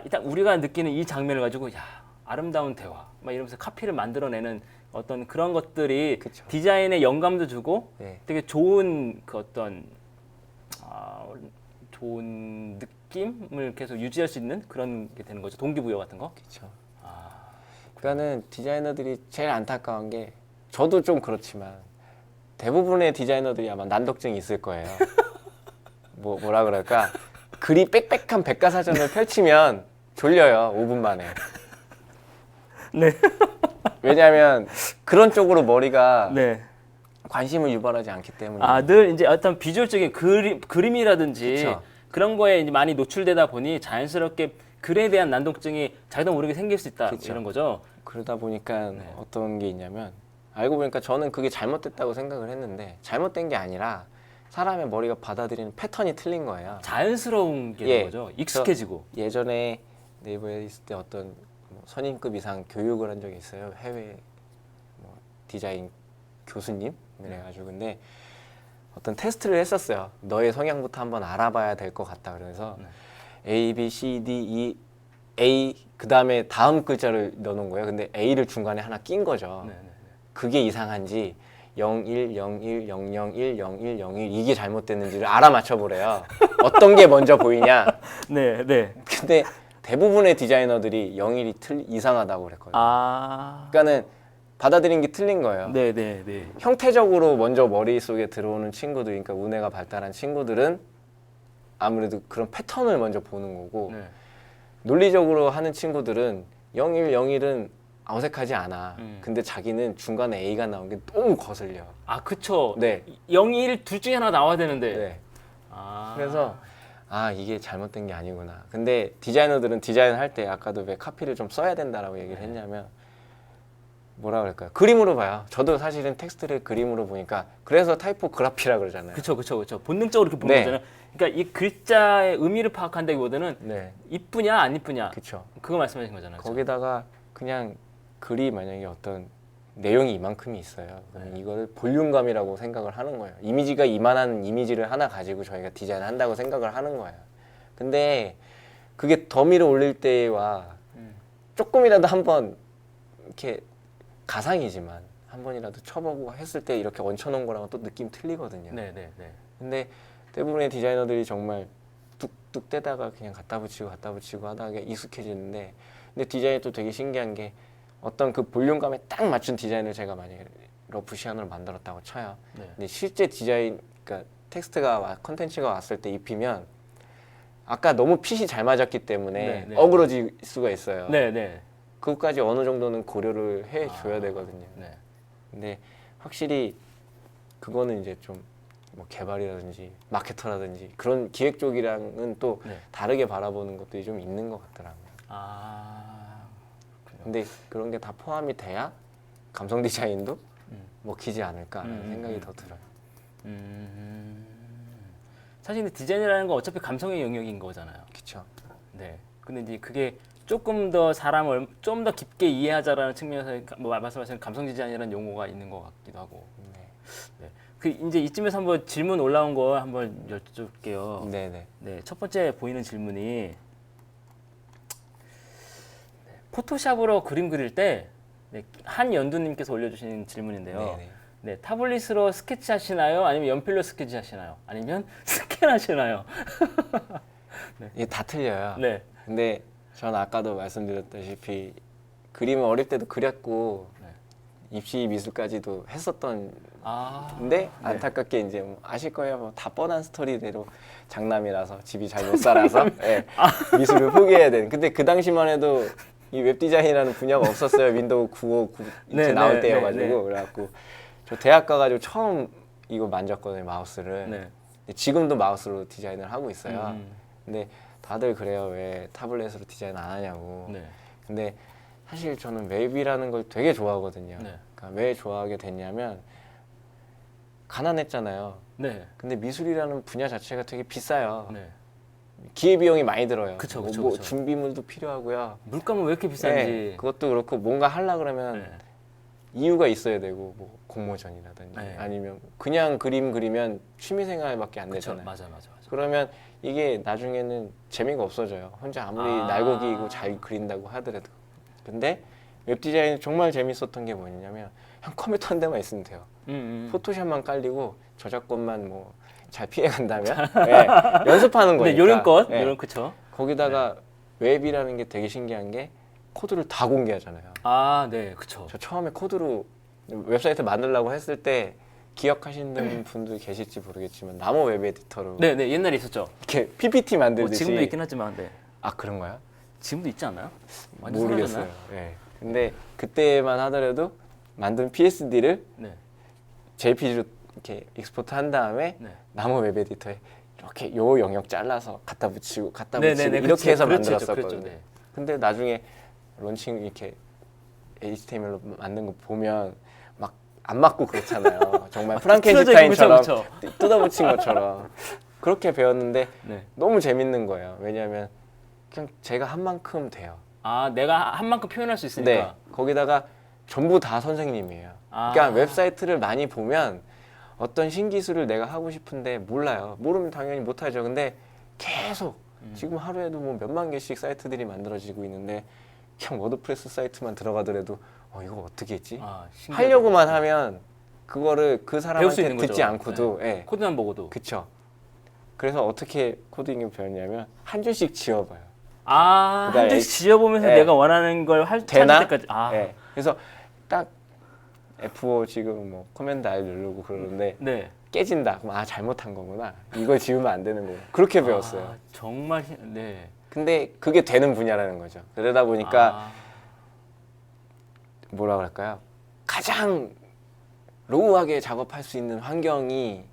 일단 우리가 느끼는 이 장면을 가지고 야 아름다운 대화 막 이러면서 카피를 만들어내는 어떤 그런 것들이 그쵸. 디자인에 영감도 주고 네. 되게 좋은 그 어떤 좋은 느낌을 계속 유지할 수 있는 그런 게 되는 거죠. 동기부여 같은 거. 그렇죠. 아, 그러니까는 디자이너들이 제일 안타까운 게 저도 좀 그렇지만 대부분의 디자이너들이 아마 난독증이 있을 거예요. 뭐라 그럴까? 글이 빽빽한 백과사전을 펼치면 졸려요. 5분 만에. 네. 왜냐하면 그런 쪽으로 머리가 네. 관심을 유발하지 않기 때문에. 늘 이제 어떤 비주얼적인 그림이라든지 그쵸. 그런 거에 이제 많이 노출되다 보니 자연스럽게 글에 대한 난독증이 자기도 모르게 생길 수 있다 그쵸. 이런 거죠. 그러다 보니까 네. 어떤 게 있냐면 알고 보니까 저는 그게 잘못됐다고 생각을 했는데 잘못된 게 아니라 사람의 머리가 받아들이는 패턴이 틀린 거예요. 자연스러운 게 예. 되는 거죠. 익숙해지고. 예전에 네이버에 있을 때 어떤 뭐 선임급 이상 교육을 한 적이 있어요. 해외 뭐 디자인 교수님 그래가지고 근데 어떤 테스트를 했었어요. 너의 성향부터 한번 알아봐야 될 것 같다. 그래서 A, B, C, D, E, A 그 다음에 다음 글자를 넣어놓은 거예요. 근데 A를 중간에 하나 낀 거죠. 네, 네, 그게 이상한지 01, 01, 001, 01, 01 이게 잘못됐는지를 알아맞혀 보래요. 어떤 게 먼저 보이냐. 네, 네. 근데 대부분의 디자이너들이 01이 이상하다고 그랬거든요. 아, 그러니까는 받아들인 게 틀린 거예요. 네, 네, 네. 형태적으로 먼저 머릿속에 들어오는 친구들, 그러니까 우뇌가 발달한 친구들은 아무래도 그런 패턴을 먼저 보는 거고 네. 논리적으로 하는 친구들은 01, 01은 어색하지 않아. 음. 근데 자기는 중간에 A가 나온 게 너무 거슬려. 아, 그쵸. 네. 0, 1 둘 중에 하나 나와야 되는데. 네. 아. 그래서 이게 잘못된 게 아니구나. 근데 디자이너들은 디자인 할 때 아까도 왜 카피를 좀 써야 된다라고 얘기를 했냐면 뭐라 그럴까요? 그림으로 봐요. 저도 사실은 텍스트를 그림으로 보니까 그래서 타이포그라피라 그러잖아요. 그쵸. 본능적으로 이렇게 보는 네. 거잖아요. 그러니까 이 글자의 의미를 파악한다기보다는 네. 이쁘냐 안 이쁘냐 그렇죠. 그거 말씀하신 거잖아요. 그쵸? 거기다가 그냥 글이 만약에 어떤 내용이 이만큼이 있어요. 그러면 이거를 볼륨감이라고 생각을 하는 거예요. 이미지가 이만한 이미지를 하나 가지고 저희가 디자인을 한다고 생각을 하는 거예요. 근데 그게 더미를 올릴 때와 조금이라도 한번 이렇게 가상이지만 한 번이라도 쳐보고 했을 때 이렇게 얹혀놓은 거랑은 또 느낌 틀리거든요. 네. 근데 대부분의 디자이너들이 정말 뚝뚝 떼다가 그냥 갖다 붙이고 하다가 익숙해지는데 근데 디자인이 또 되게 신기한 게 어떤 그 볼륨감에 딱 맞춘 디자인을 제가 만약에 러프 시안으로 만들었다고 쳐요. 네. 근데 실제 디자인, 그러니까 텍스트가 컨텐츠가 왔을 때 입히면 아까 너무 핏이 잘 맞았기 때문에 네. 어그러질 수가 있어요. 네. 그것까지 어느 정도는 고려를 해줘야 되거든요. 네. 근데 확실히 그거는 이제 좀 뭐 개발이라든지 마케터라든지 그런 기획 쪽이랑은 또 네. 다르게 바라보는 것들이 좀 있는 것 같더라고요. 아. 근데 그런 게 다 포함이 돼야 감성 디자인도 먹히지 않을까라는 생각이 더 들어요. 사실 근데 디자인이라는 건 어차피 감성의 영역인 거잖아요. 그렇죠. 네. 근데 이제 그게 조금 더 사람을 좀 더 깊게 이해하자라는 측면에서 뭐 말씀하신 감성 디자인이라는 용어가 있는 것 같기도 하고. 네. 그 이제 이쯤에서 한번 질문 올라온 거 한번 여쭤볼게요. 네네. 네. 첫 번째 보이는 질문이 포토샵으로 그림 그릴 때 한연두님께서 올려주신 질문인데요. 네네. 네, 타블릿으로 스케치 하시나요? 아니면 연필로 스케치 하시나요? 아니면 스캔 하시나요? 이게 다 틀려요. 네. 근데 전 아까도 말씀드렸다시피 그림을 어릴 때도 그렸고 네. 입시 미술까지도 했었던 아. 근데 네. 안타깝게 이제 뭐 아실 거예요. 뭐 다 뻔한 스토리대로 장남이라서 집이 잘 못 살아서 예, 미술을 포기해야 되는. 근데 그 당시만 해도 이 웹 디자인이라는 분야가 없었어요. 윈도우 959 이제 네, 나올 네, 때여가지고 네, 네. 그래갖고 저 대학 가가지고 처음 이거 만졌거든요, 마우스를. 네. 근데 지금도 마우스로 디자인을 하고 있어요. 음. 근데 다들 그래요. 왜 타블렛으로 디자인 안 하냐고. 네. 근데 사실 저는 웹이라는 걸 되게 좋아하거든요. 네. 그러니까 왜 좋아하게 됐냐면 가난했잖아요. 네. 근데 미술이라는 분야 자체가 되게 비싸요. 네. 기회비용이 많이 들어요. 그쵸, 뭐, 그쵸, 뭐 그쵸. 준비물도 필요하고요. 물감은 왜 이렇게 비싼지. 네, 그것도 그렇고 뭔가 하려 그러면 네. 이유가 있어야 되고 뭐 공모전이라든지 네. 아니면 그냥 그림 그리면 취미생활밖에 안 그쵸. 되잖아요. 맞아. 그러면 이게 나중에는 재미가 없어져요. 혼자 아무리 아. 날고기고 잘 그린다고 하더라도. 근데 웹디자인이 정말 재밌었던 게 뭐냐면 그냥 컴퓨터 한 대만 있으면 돼요. 포토샵만 깔리고 저작권만 뭐 잘 피해 간다면 예, 연습하는 거니까. 근데 요령껏, 예, 요령 그쵸. 거기다가 웹이라는 게 되게 신기한 게 코드를 다 공개하잖아요. 아, 네, 그쵸. 저 처음에 코드로 웹사이트 만들려고 했을 때 기억하시는 분들 계실지 모르겠지만 나무 웹 에디터로 네, 네, 옛날에 있었죠. 이렇게 PPT 뭐 만들듯이. 지금도 있긴 하지만, 네. 아 그런가요? 지금도 있지 않나요? 완전 모르겠어요. 사라졌나요? 예. 근데 그때만 하더라도 만든 PSD를 네. JPG로 이렇게 익스포트 한 다음에 네. 나무 웹 에디터에 이렇게 요 영역 잘라서 갖다 붙이고 갖다 네, 붙이고 네, 네, 이렇게 그렇죠. 해서 그렇죠, 만들었었거든요. 그렇죠, 네. 근데 나중에 론칭 이렇게 HTML로 만든 거 보면 막 안 맞고 그렇잖아요. 정말 프랑켄슈타인처럼 그쵸, 뜯어붙인 것처럼 그렇게 배웠는데 네. 너무 재밌는 거예요. 왜냐하면 그냥 제가 한 만큼 돼요. 아, 내가 한 만큼 표현할 수 있으니까. 네, 거기다가 전부 다 선생님이에요. 아. 그러니까 웹사이트를 많이 보면 어떤 신기술을 내가 하고 싶은데 몰라요. 모르면 당연히 못하죠. 근데 계속 지금 하루에도 뭐 몇만 개씩 사이트들이 만들어지고 있는데 그냥 워드프레스 사이트만 들어가더라도 이거 어떻게 했지? 아, 신기하다. 하려고만 하면 그거를 그 배울 수 사람한테 있는 듣지 거죠. 않고도 예. 코드만 보고도. 그쵸. 그래서 어떻게 코딩을 배웠냐면 한 줄씩 지워봐요. 아, 그다음에 한 줄씩 지어보면서 네. 내가 원하는 걸 찾을 되나? 때까지. 아, 예. 그래서 딱 F5 지금 뭐 커맨드 R 누르고 그러는데 네. 깨진다. 그럼 잘못한 거구나. 이거 지우면 안 되는 거구나. 그렇게 배웠어요. 아, 정말 네. 근데 그게 되는 분야라는 거죠. 그러다 보니까 아, 뭐라 그럴까요? 가장 로우하게 작업할 수 있는 환경이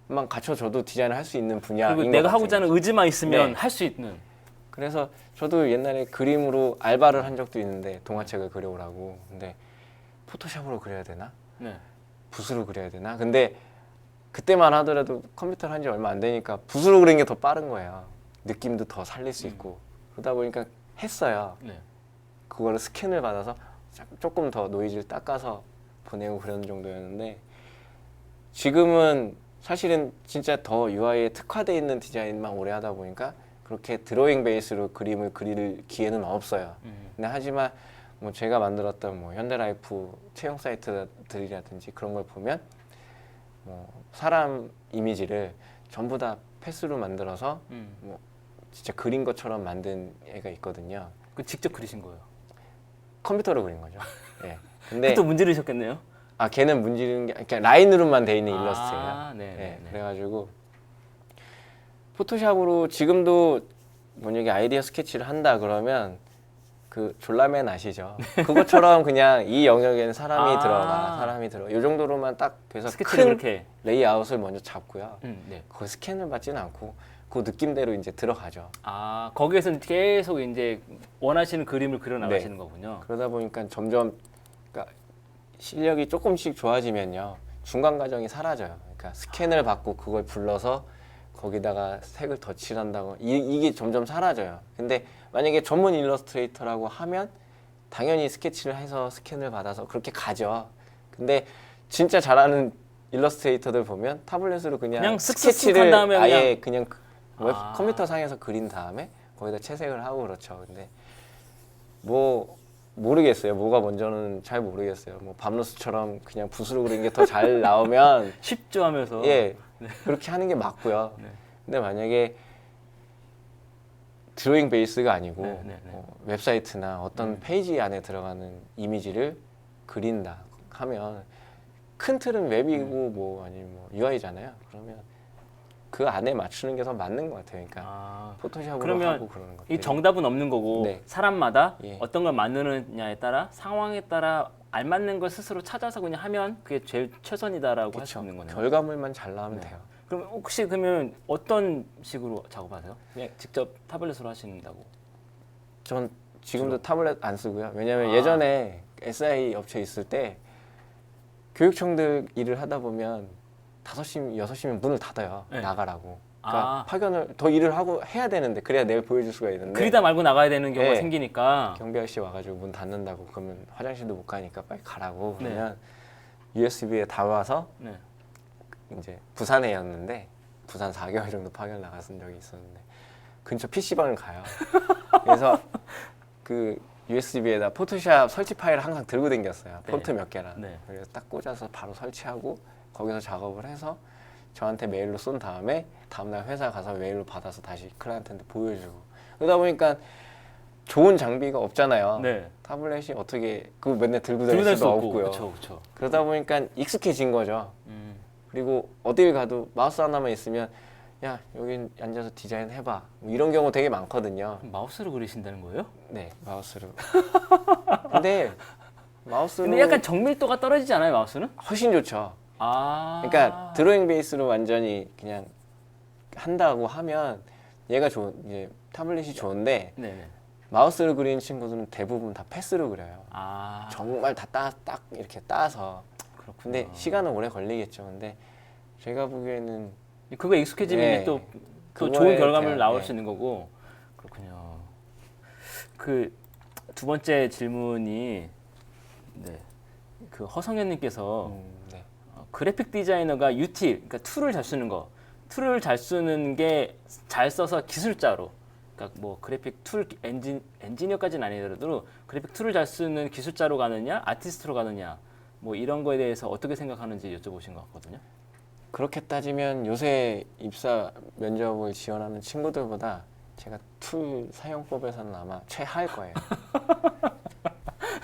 만 갖춰줘도 디자인을 할 수 있는 분야인 그리고 것 내가 같아요. 하고자 하는 의지만 있으면 네. 할 수 있는. 그래서 저도 옛날에 그림으로 알바를 한 적도 있는데 동화책을 그려오라고. 근데 포토샵으로 그려야 되나? 네. 붓으로 그려야 되나? 근데 그때만 하더라도 컴퓨터를 한 지 얼마 안 되니까 붓으로 그리는 게 더 빠른 거예요. 느낌도 더 살릴 수 있고. 그러다 보니까 했어요. 네. 그거를 스캔을 받아서 조금 더 노이즈를 닦아서 보내고 그런 정도였는데 지금은 사실은 진짜 더 UI에 특화되어 있는 디자인만 오래 하다 보니까 그렇게 드로잉 베이스로 그림을 그릴 기회는 없어요. 근데 하지만 뭐 제가 만들었던 뭐 현대라이프 채용 사이트들이라든지 그런 걸 보면 뭐 사람 이미지를 전부 다 패스로 만들어서 뭐 진짜 그린 것처럼 만든 애가 있거든요. 그 직접 그리신 거예요. 컴퓨터로 그린 거죠. 예. 근데 그것도 문지르셨겠네요. 걔는 문지르는 게 그러니까 라인으로만 돼 있는 일러스트예요. 아, 네, 예, 네, 네. 그래가지고 포토샵으로 지금도 만약에 아이디어 스케치를 한다 그러면 그 졸라맨 아시죠? 그것처럼 그냥 이 영역에는 사람이 들어가. 이 정도로만 딱 돼서 스케치를 큰 그렇게. 레이아웃을 먼저 잡고요. 네. 거기 스캔을 받지는 않고 그 느낌대로 이제 들어가죠. 아, 거기에서는 계속 이제 원하시는 그림을 그려 나가시는 거군요. 그러다 보니까 점점 그러니까 실력이 조금씩 좋아지면요 중간 과정이 사라져요. 그러니까 스캔을 받고 그걸 불러서 거기다가 색을 덧칠한다고 이게 점점 사라져요. 근데 만약에 전문 일러스트레이터라고 하면 당연히 스케치를 해서 스캔을 받아서 그렇게 가죠. 근데 진짜 잘하는 일러스트레이터들 보면 타블렛으로 그냥 쓱쓱쓱 스케치를 한 다음에 아예 그냥 아. 컴퓨터 상에서 그린 다음에 거기다 채색을 하고 그렇죠. 근데 뭐 모르겠어요. 뭐가 먼저는 잘 모르겠어요. 뭐 밤로스처럼 그냥 붓으로 그린 게 더 잘 나오면 쉽죠 하면서. 예 그렇게 하는 게 맞고요. 네. 근데 만약에 드로잉 베이스가 아니고 네, 네, 네. 웹사이트나 어떤 페이지 안에 들어가는 이미지를 그린다 하면 큰 틀은 웹이고 뭐 아니면 뭐 UI잖아요. 그러면 그 안에 맞추는 게 더 맞는 것 같아요. 그러니까 포토샵으로 그러면 하고 그러는 것 이 정답은 없는 거고 네. 사람마다 예. 어떤 걸 만드느냐에 따라 상황에 따라 알맞는 걸 스스로 찾아서 그냥 하면 그게 제일 최선이다라고 할 수 그렇죠. 있는 거네요. 결과물만 잘 나오면 네. 돼요. 그럼 혹시 그러면 어떤 식으로 작업하세요? 그냥 직접 타블렛으로 하신다고? 전 지금도 타블렛 안 쓰고요. 왜냐면 아. 예전에 SI 업체에 있을 때 교육청들 일을 하다 보면 5시, 6시면 문을 닫아요. 네. 나가라고. 그러니까 아. 파견을 더 일을 하고 해야 되는데 그래야 내일 보여줄 수가 있는데 그리다 말고 나가야 되는 경우가 네. 생기니까. 경비 아저씨 와가지고 문 닫는다고 그러면 화장실도 못 가니까 빨리 가라고 네. 그러면 USB에 다 와서 네. 이제 부산에였는데 부산 4개월 정도 파견 나갔은 적이 있었는데 근처 PC방을 가요. 그래서 그 USB에다 포토샵 설치 파일을 항상 들고 다녔어요. 네. 폰트 몇 개랑. 네. 그래서 딱 꽂아서 바로 설치하고 거기서 작업을 해서 저한테 메일로 쏜 다음에 다음날 회사 가서 메일로 받아서 다시 클라이언트한테 보여주고 그러다 보니까 좋은 장비가 없잖아요. 네. 타블렛이 어떻게 그거 맨날 들고 들고 다닐 다닐 수도 수 없고. 없고요. 그렇죠. 그러다 보니까 익숙해진 거죠. 그리고 어딜 가도 마우스 하나만 있으면 야 여기 앉아서 디자인 해봐 뭐 이런 경우 되게 많거든요. 마우스로 그리신다는 거예요? 네 마우스로. 근데 마우스로 근데 약간 정밀도가 떨어지지 않아요, 마우스는? 훨씬 좋죠. 아. 그러니까 드로잉 베이스로 완전히 그냥 한다고 하면 얘가 이제 타블렛이 좋은데 네네. 마우스로 그리는 친구들은 대부분 다 패스로 그려요. 아. 정말 다 딱 이렇게 따서. 그렇구나. 근데 시간은 오래 걸리겠죠. 근데 제가 보기에는 그거 익숙해지면 네. 이게 또 그거에 좋은 결과물 대한, 나올 네. 수 있는 거고. 그렇군요. 그 두 번째 질문이 네. 그 허성현님께서 네. 그래픽 디자이너가 UT, 그러니까 툴을 잘 쓰는 거, 툴을 잘 쓰는 게 잘 써서 기술자로, 그러니까 뭐 그래픽 툴 엔지니어까지는 아니더라도 그래픽 툴을 잘 쓰는 기술자로 가느냐, 아티스트로 가느냐, 뭐 이런 거에 대해서 어떻게 생각하는지 여쭤보신 것 같거든요. 그렇게 따지면 요새 입사 면접을 지원하는 친구들보다 제가 툴 사용법에서는 아마 최하일 거예요.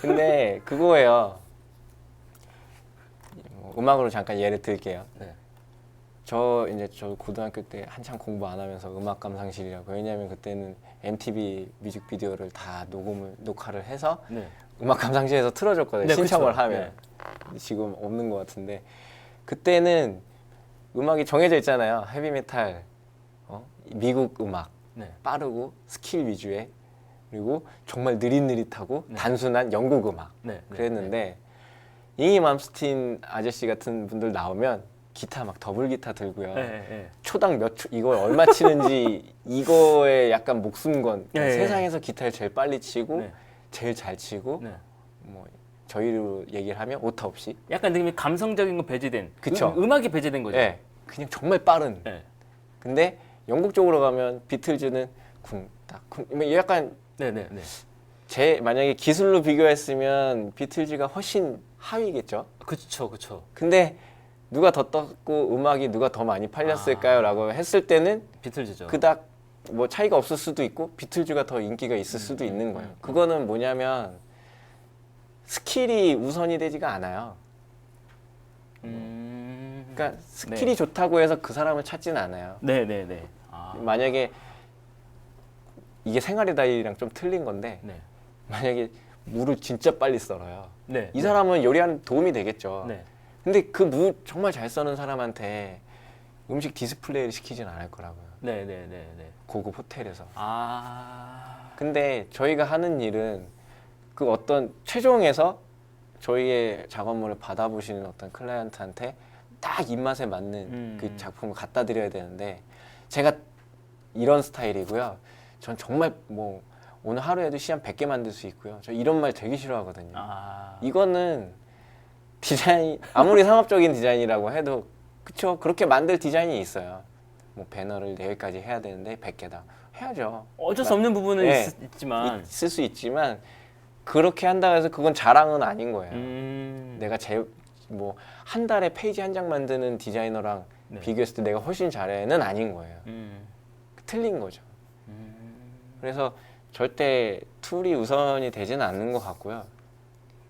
근데 그거예요. 뭐 음악으로 잠깐 예를 들게요. 네. 저 고등학교 때 한참 공부 안 하면서 음악 감상실이라고 왜냐면 그때는 MTV 뮤직비디오를 다 녹화를 해서 네. 음악 감상실에서 틀어줬거든요. 네, 신청을 그쵸. 하면. 지금 없는 것 같은데 그때는 음악이 정해져 있잖아요. 헤비메탈, 미국 음악, 네. 빠르고 스킬 위주의 그리고 정말 느릿느릿하고 네. 단순한 영국 음악 네. 그랬는데 잉이 맘스틴 아저씨 같은 분들 나오면 기타 막 더블 기타 들고요. 네. 네. 초당 몇 초 이걸 얼마 치는지 이거에 약간 목숨 건 네. 세상에서 기타를 제일 빨리 치고 네. 제일 잘 치고 네. 뭐 저희로 얘기를 하면 오타 없이 약간 느낌이 감성적인 거 배제된, 그쵸. 음악이 배제된 거죠. 예, 그냥 정말 빠른. 네. 근데 영국 쪽으로 가면 비틀즈는 쿵딱쿵 약간 네. 네. 네. 만약에 기술로 비교했으면 비틀즈가 훨씬 하위겠죠. 그렇죠. 그렇죠. 근데 누가 더 떴고 음악이 누가 더 많이 팔렸을까요? 라고 했을 때는 비틀즈죠. 그닥 뭐 차이가 없을 수도 있고 비틀즈가 더 인기가 있을 수도 있는 거예요. 그거는 뭐냐면 스킬이 우선이 되지가 않아요. 그러니까 스킬이 네. 좋다고 해서 그 사람을 찾지는 않아요. 네. 네. 네. 아. 만약에 이게 생활의 달이랑 좀 틀린 건데 네. 만약에 물을 진짜 빨리 썰어요. 네. 이 사람은 요리하는 데 도움이 되겠죠. 네. 근데 그 무 정말 잘 써는 사람한테 음식 디스플레이를 시키진 않을 거라고요. 네. 네. 네. 네. 고급 호텔에서. 아. 근데 저희가 하는 일은 그 어떤 최종에서 저희의 작업물을 받아보시는 어떤 클라이언트한테 딱 입맛에 맞는 그 작품을 갖다 드려야 되는데 제가 이런 스타일이고요. 전 정말 뭐 오늘 하루에도 시안 100개 만들 수 있고요. 저 이런 말 되게 싫어하거든요. 아. 이거는 디자인 아무리 상업적인 디자인이라고 해도 그쵸 그렇게 만들 디자인이 있어요. 뭐 배너를 4개까지 해야 되는데 100개다 해야죠. 어쩔 수 없는 부분은 네. 있지만. 있을 수 있지만 그렇게 한다고 해서 그건 자랑은 아닌 거예요. 내가 뭐 한 달에 페이지 한 장 만드는 디자이너랑 네. 비교했을 때 내가 훨씬 잘해는 아닌 거예요. 틀린 거죠. 그래서 절대 툴이 우선이 되지는 않는 것 같고요.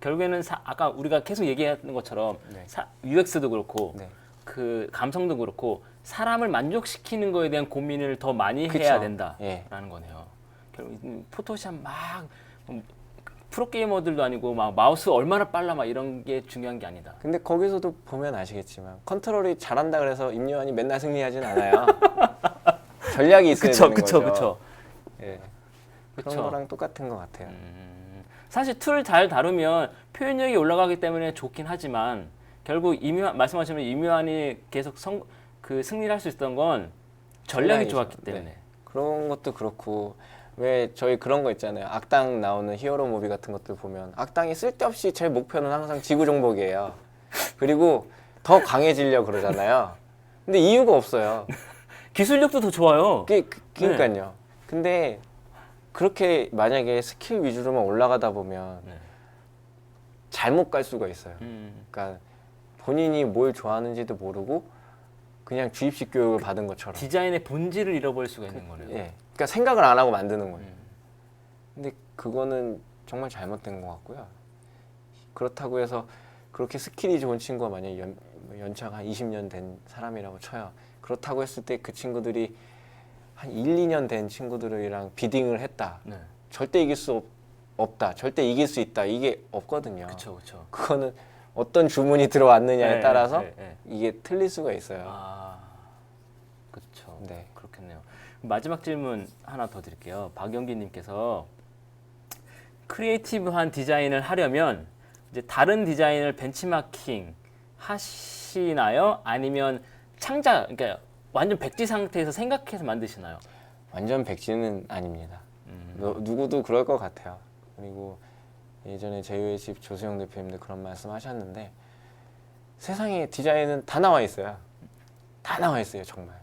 결국에는 아까 우리가 계속 얘기했던 것처럼 네. UX도 그렇고 네. 그 감성도 그렇고 사람을 만족시키는 거에 대한 고민을 더 많이 그쵸. 해야 된다라는 예. 거네요. 결국 포토샵 막 프로게이머들도 아니고 막 마우스 얼마나 빨라 막 이런 게 중요한 게 아니다. 근데 거기서도 보면 아시겠지만 컨트롤이 잘한다 그래서 임요한이 맨날 승리하진 않아요. 전략이 있어야 그쵸, 되는 그쵸, 거죠. 그쵸. 예. 그쵸. 그런 거랑 똑같은 것 같아요. 사실 툴 잘 다루면 표현력이 올라가기 때문에 좋긴 하지만 결국 말씀하시면 임요한이 계속 승리를 할 수 있었던 건 전략이 전략이죠. 좋았기 때문에. 네. 그런 것도 그렇고 왜 저희 그런 거 있잖아요. 악당 나오는 히어로 무비 같은 것들 보면 악당이 쓸데없이 제 목표는 항상 지구 정복이에요. 그리고 더 강해지려 그러잖아요. 근데 이유가 없어요. 기술력도 더 좋아요. 그러니까요. 근데 그렇게 만약에 스킬 위주로만 올라가다 보면 네. 잘못 갈 수가 있어요. 그러니까 본인이 뭘 좋아하는지도 모르고 그냥 주입식 교육을 받은 것처럼. 디자인의 본질을 잃어버릴 수가 있는 거네요. 예. 그러니까 생각을 안 하고 만드는 거예요. 근데 그거는 정말 잘못된 것 같고요. 그렇다고 해서 그렇게 스킬이 좋은 친구가 만약에 연차가 한 20년 된 사람이라고 쳐요. 그렇다고 했을 때 그 친구들이 한 1, 2년 된 친구들이랑 비딩을 했다. 네. 절대 이길 수 없다. 절대 이길 수 있다. 이게 없거든요. 그렇죠, 그렇죠. 그거는 어떤 주문이 들어왔느냐에 네, 따라서 네, 네. 이게 틀릴 수가 있어요. 아, 그렇죠. 네. 그렇겠네요. 마지막 질문 하나 더 드릴게요. 박영기님께서 크리에이티브한 디자인을 하려면 이제 다른 디자인을 벤치마킹 하시나요? 아니면 그러니까 완전 백지 상태에서 생각해서 만드시나요? 완전 백지는 아닙니다. 누구도 그럴 것 같아요. 그리고 예전에 제휴의 집 조수영 대표님도 그런 말씀 하셨는데 세상에 디자인은 다 나와 있어요. 다 나와 있어요, 정말.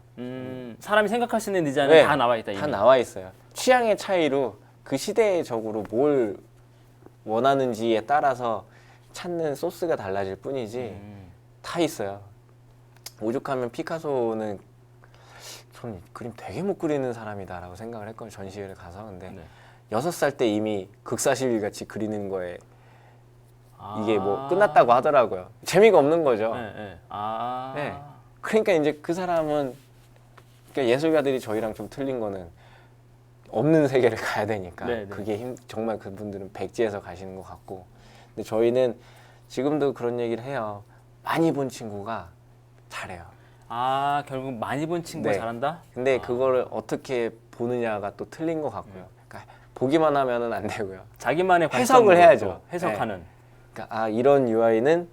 사람이 생각할 수 있는 디자인은 네, 다 나와 있다. 이미. 다 나와 있어요. 취향의 차이로 그 시대적으로 뭘 원하는지에 따라서 찾는 소스가 달라질 뿐이지 다 있어요. 오죽하면 피카소는 전 그림 되게 못 그리는 사람이다라고 생각을 했거든요. 전시회를 가서. 근데 네. 6살 때 이미 극사실 같이 그리는 거에 아. 이게 뭐 끝났다고 하더라고요. 재미가 없는 거죠. 네, 네. 아. 네. 그러니까 이제 그 사람은 그러니까 예술가들이 저희랑 좀 틀린 거는 없는 세계를 가야 되니까 네, 네. 그게 정말 그분들은 백지에서 가시는 것 같고 근데 저희는 지금도 그런 얘기를 해요. 많이 본 친구가 잘해요. 아, 결국 많이 본 친구가 네. 잘한다? 근데 그거를 어떻게 보느냐가 또 틀린 것 같고요. 그러니까 보기만 하면은 안 되고요. 자기만의 해석을 관점으로 해야죠. 또 해석하는. 그러니까 아 이런 UI는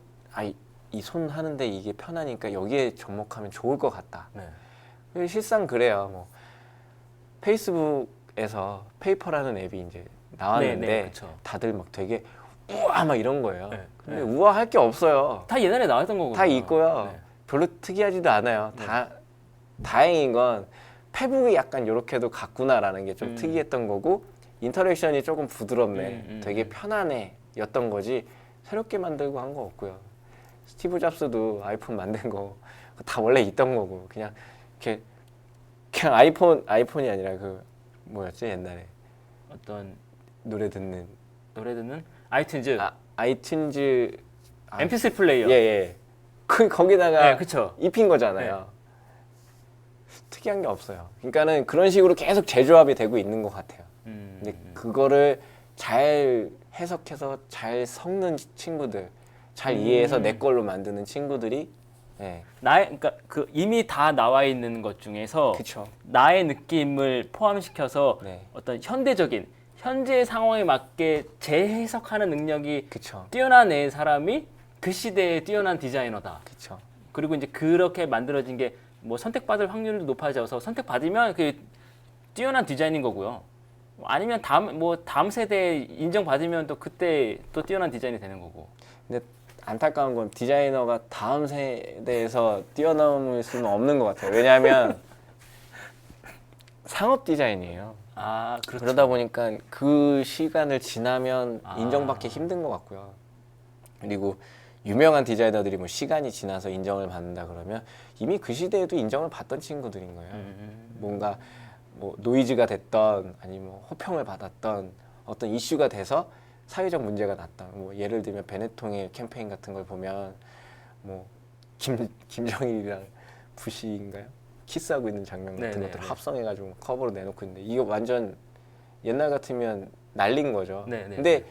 이 손 하는데 이게 편하니까 여기에 접목하면 좋을 것 같다. 네. 실상 그래요. 뭐 페이스북에서 페이퍼라는 앱이 이제 나왔는데 네, 그쵸. 다들 막 되게 우와 막 이런 거예요. 네, 근데 네. 우아할 게 없어요. 다 옛날에 나왔던 거거든요. 다 있고요. 네. 별로 특이하지도 않아요. 다행인 건 페북이 약간 이렇게도 같구나라는 게 좀 특이했던 거고 인터랙션이 조금 부드럽네. 되게 편하네 였던 거지 새롭게 만들고 한 거 없고요. 스티브 잡스도 아이폰 만든 거 다 원래 있던 거고 그냥 이렇게 그냥 아이폰이 아니라 그 뭐였지 옛날에 어떤 노래 듣는 노래 듣는 아이튠즈, 아이튠즈 MP3 플레이어. 예. 거기다가 네, 그쵸. 입힌 거잖아요. 특이한 게 없어요. 그러니까는 그런 식으로 계속 재조합이 되고 있는 것 같아요. 근데 그거를 잘 해석해서 잘 섞는 친구들, 잘 이해해서 내 걸로 만드는 친구들이 그러니까 그 이미 다 나와 있는 것 중에서 그쵸. 나의 느낌을 포함시켜서 네. 어떤 현대적인 현재 상황에 맞게 재해석하는 능력이 그쵸. 뛰어난 애 사람이 그 시대에 뛰어난 디자이너다. 그쵸. 그리고 이제 그렇게 만들어진 게 뭐 선택받을 확률도 높아져서 선택받으면 그 뛰어난 디자인인 거고요. 아니면 다음 세대에 인정받으면 또 그때 또 뛰어난 디자인이 되는 거고. 근데 안타까운 건 디자이너가 다음 세대에서 뛰어넘을 수는 없는 것 같아요. 왜냐하면 상업 디자인이에요. 아, 그렇죠. 그러다 보니까 그 시간을 지나면 인정받기 힘든 것 같고요. 그리고 유명한 디자이너들이 뭐 시간이 지나서 인정을 받는다 그러면 이미 그 시대에도 인정을 받던 친구들인 거예요. 뭔가 뭐 노이즈가 됐던 아니면 호평을 받았던 어떤 이슈가 돼서 사회적 문제가 났다. 뭐 예를 들면 베네통의 캠페인 같은 걸 보면 뭐 김정일이랑 부시인가요? 키스하고 있는 장면 같은 네네네. 것들을 합성해가지고 커버로 내놓고 있는데 이거 완전 옛날 같으면 난리인 거죠. 네네. 근데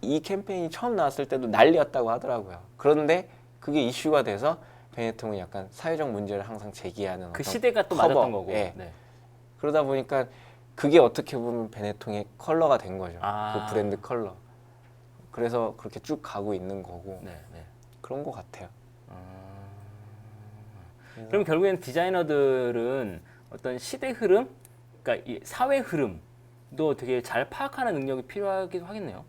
이 캠페인이 처음 나왔을 때도 난리였다고 하더라고요. 그런데 그게 이슈가 돼서 베네통은 약간 사회적 문제를 항상 제기하는 그 어떤 시대가 또 커버. 맞았던 거고. 예. 네. 그러다 보니까 그게 어떻게 보면 베네통의 컬러가 된 거죠. 아. 그 브랜드 컬러. 그래서 그렇게 쭉 가고 있는 거고 네, 네. 그런 것 같아요. 그럼 결국엔 디자이너들은 어떤 시대 흐름, 그러니까 이 사회 흐름도 되게 잘 파악하는 능력이 필요하기도 하겠네요.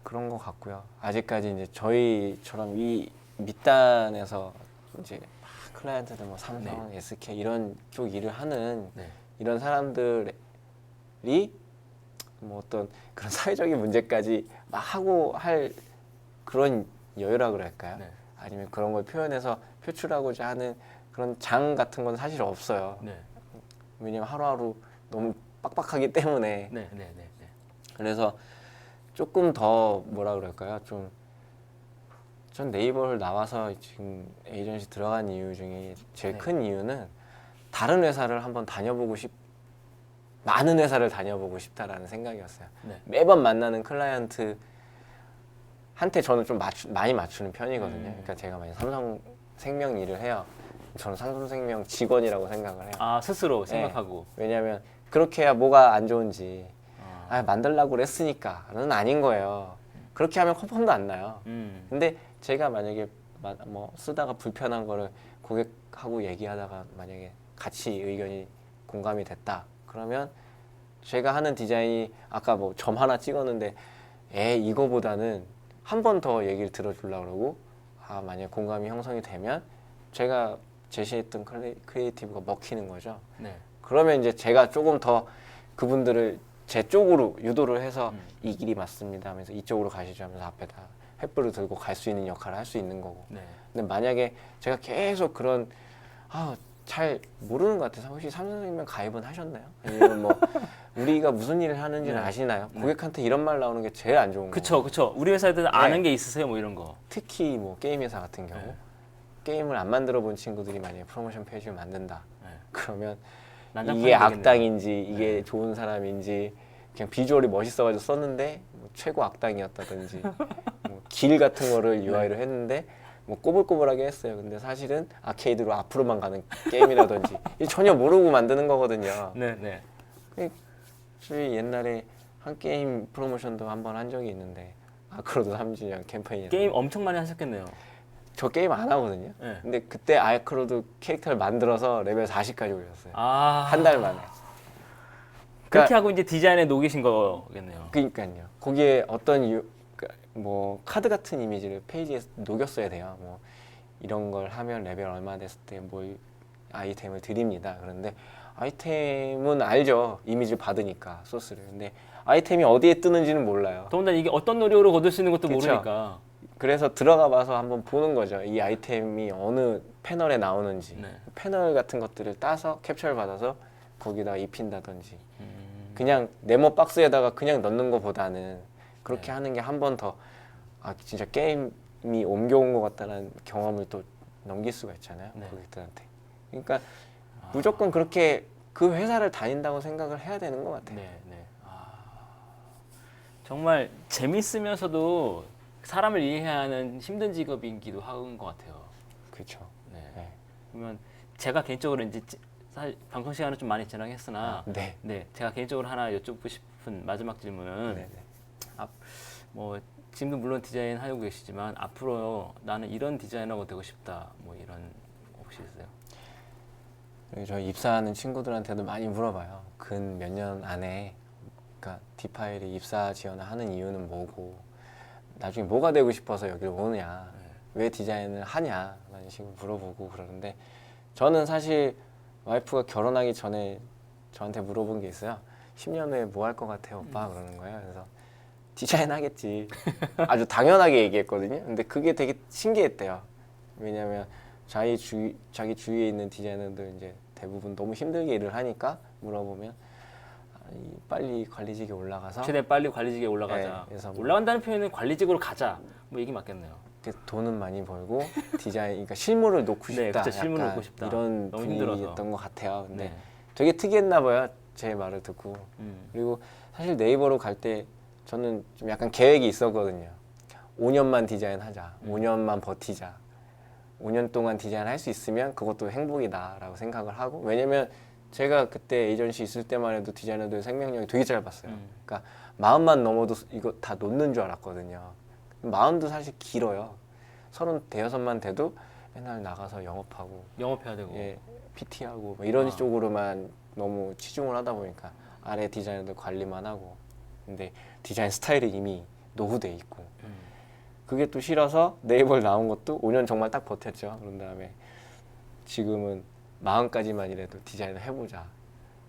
그런 것 같고요. 아직까지 이제 저희처럼 이 밑단에서 이제 막 클라이언트들 뭐 삼성, SK 이런 쪽 일을 하는 네. 이런 사람들이 뭐 어떤 그런 사회적인 문제까지 막 하고 할 그런 여유라 그럴까요? 네. 아니면 그런 걸 표현해서 표출하고자 하는 그런 장 같은 건 사실 없어요. 네. 왜냐면 하루하루 너무 빡빡하기 때문에. 네, 네, 네, 네. 그래서 조금 더 뭐라 그럴까요? 전 네이버를 나와서 지금 에이전시 들어간 이유 중에 제일 네. 큰 이유는 다른 회사를 한번 많은 회사를 다녀보고 싶다라는 생각이었어요. 네. 매번 만나는 클라이언트 한테 저는 좀 많이 맞추는 편이거든요. 그러니까 제가 만약 삼성생명 일을 해요. 저는 삼성생명 직원이라고 생각을 해요. 아, 스스로 생각하고. 왜냐하면 그렇게 해야 뭐가 안 좋은지 만들라고 그랬으니까는 아닌 거예요. 그렇게 하면 컨펌도 안 나요. 근데 제가 만약에 뭐 쓰다가 불편한 거를 고객하고 얘기하다가 만약에 같이 의견이 공감이 됐다. 그러면 제가 하는 디자인이 아까 뭐 점 하나 찍었는데 이거보다는 한 번 더 얘기를 들어주려고 그러고 만약에 공감이 형성이 되면 제가 제시했던 크리에이티브가 먹히는 거죠. 네. 그러면 이제 제가 조금 더 그분들을 제 쪽으로 유도를 해서 이 길이 맞습니다 하면서 이쪽으로 가시죠 하면서 앞에다 횃불을 들고 갈 수 있는 역할을 할 수 있는 거고. 네. 근데 만약에 제가 계속 그런 잘 모르는 것 같아서 혹시 삼성생명 가입은 하셨나요? 아니면 뭐 우리가 무슨 일을 하는지는 네. 아시나요? 고객한테 이런 말 나오는 게 제일 안 좋은 거예요. 그쵸, 그쵸. 우리 회사에도 아는 게 있으세요, 뭐 이런 거. 특히 뭐 게임 회사 같은 경우 게임을 안 만들어 본 친구들이 만약에 프로모션 페이지를 만든다. 네. 그러면 난장판이 이게 되겠네요. 악당인지 이게 좋은 사람인지 그냥 비주얼이 멋있어가지고 썼는데 뭐 최고 악당이었다든지 뭐 길 같은 거를 UI를 했는데 뭐 꼬불꼬불하게 했어요. 근데 사실은 아케이드로 앞으로만 가는 게임이라든지 전혀 모르고 만드는 거거든요. 네, 네. 저희 옛날에 한 게임 프로모션도 한 번 한 적이 있는데 아크로드 3주년 캠페인이었는데 게임 엄청 많이 하셨겠네요. 저 게임 안 하거든요. 네. 근데 그때 아크로드 캐릭터를 만들어서 레벨 40까지 올렸어요. 아. 한 달 만에. 그렇게 하고 이제 디자인에 녹이신 거겠네요. 그러니까요. 거기에 어떤 뭐 카드 같은 이미지를 페이지에 녹였어야 돼요. 뭐 이런 걸 하면 레벨 얼마 됐을 때 뭐 아이템을 드립니다. 그런데 아이템은 알죠. 이미지를 받으니까 소스를. 근데 아이템이 어디에 뜨는지는 몰라요. 더군다나 이게 어떤 노력으로 거둘 수 있는 것도 그쵸. 모르니까. 그래서 들어가 봐서 한번 보는 거죠. 이 아이템이 어느 패널에 나오는지. 네. 패널 같은 것들을 따서 캡처를 받아서 거기다 입힌다든지. 그냥 네모 박스에다가 그냥 넣는 것보다는 그렇게 하는 게 한 번 더 진짜 게임이 옮겨온 것 같다는 경험을 또 넘길 수가 있잖아요. 네. 고객들한테. 그러니까 무조건 그렇게 그 회사를 다닌다고 생각을 해야 되는 것 같아요. 네, 네. 정말 재밌으면서도 사람을 이해하는 힘든 직업이기도 한 것 같아요. 그렇죠. 네. 네. 그러면 제가 개인적으로 이제 사실 방송 시간은 좀 많이 지나겠으나, 네. 네, 제가 개인적으로 하나 여쭙고 싶은 마지막 질문은 네. 뭐 지금도 물론 디자인 하고 계시지만 앞으로 나는 이런 디자이너가 되고 싶다, 뭐 이런 혹시 있어요? 저 입사하는 친구들한테도 많이 물어봐요. 근 몇 년 안에 그러니까 디파일이 입사 지원을 하는 이유는 뭐고 나중에 뭐가 되고 싶어서 여기를 오느냐 왜 디자인을 하냐 라는 식으로 물어보고 그러는데 저는 사실 와이프가 결혼하기 전에 저한테 물어본 게 있어요. 10년 후에 뭐 할 것 같아요 오빠? 그러는 거예요. 그래서 디자인 하겠지 아주 당연하게 얘기했거든요. 근데 그게 되게 신기했대요. 왜냐면 자기 주위에 있는 디자이너들 이제 대부분 너무 힘들게 일을 하니까 물어보면 빨리 관리직에 올라가서 최대 빨리 관리직에 올라가자. 네, 그래서 뭐- 올라간다는 표현은 관리직으로 가자. 뭐 얘기 맞겠네요. 돈은 많이 벌고 디자인, 그러니까 실물을 놓고 네, 싶다. 그쵸, 실물을 약간 놓고 싶다. 이런 너무 분위기였던 힘들어서. 것 같아요. 근데 네. 되게 특이했나 봐요. 제 말을 듣고. 음. 그리고 사실 네이버로 갈 때 저는 좀 약간 계획이 있었거든요. 5년만 디자인하자. 5년만 버티자. 5년 동안 디자인 할 수 있으면 그것도 행복이다라고 생각을 하고, 왜냐면 제가 그때 에이전시 있을 때만 해도 디자이너들 생명력이 되게 짧았어요. 그러니까 마음만 넘어도 이거 다 놓는 줄 알았거든요. 마음도 사실 길어요. 36만 돼도 맨날 나가서 영업하고 영업해야 되고. 예, PT하고 이런 쪽으로만 너무 치중을 하다 보니까 아래 디자이너들 관리만 하고, 근데 디자인 스타일이 이미 노후돼 있고, 그게 또 싫어서 네이버를 나온 것도 5년 정말 딱 버텼죠. 그런 다음에 지금은 마음까지만이라도 디자인을 해보자,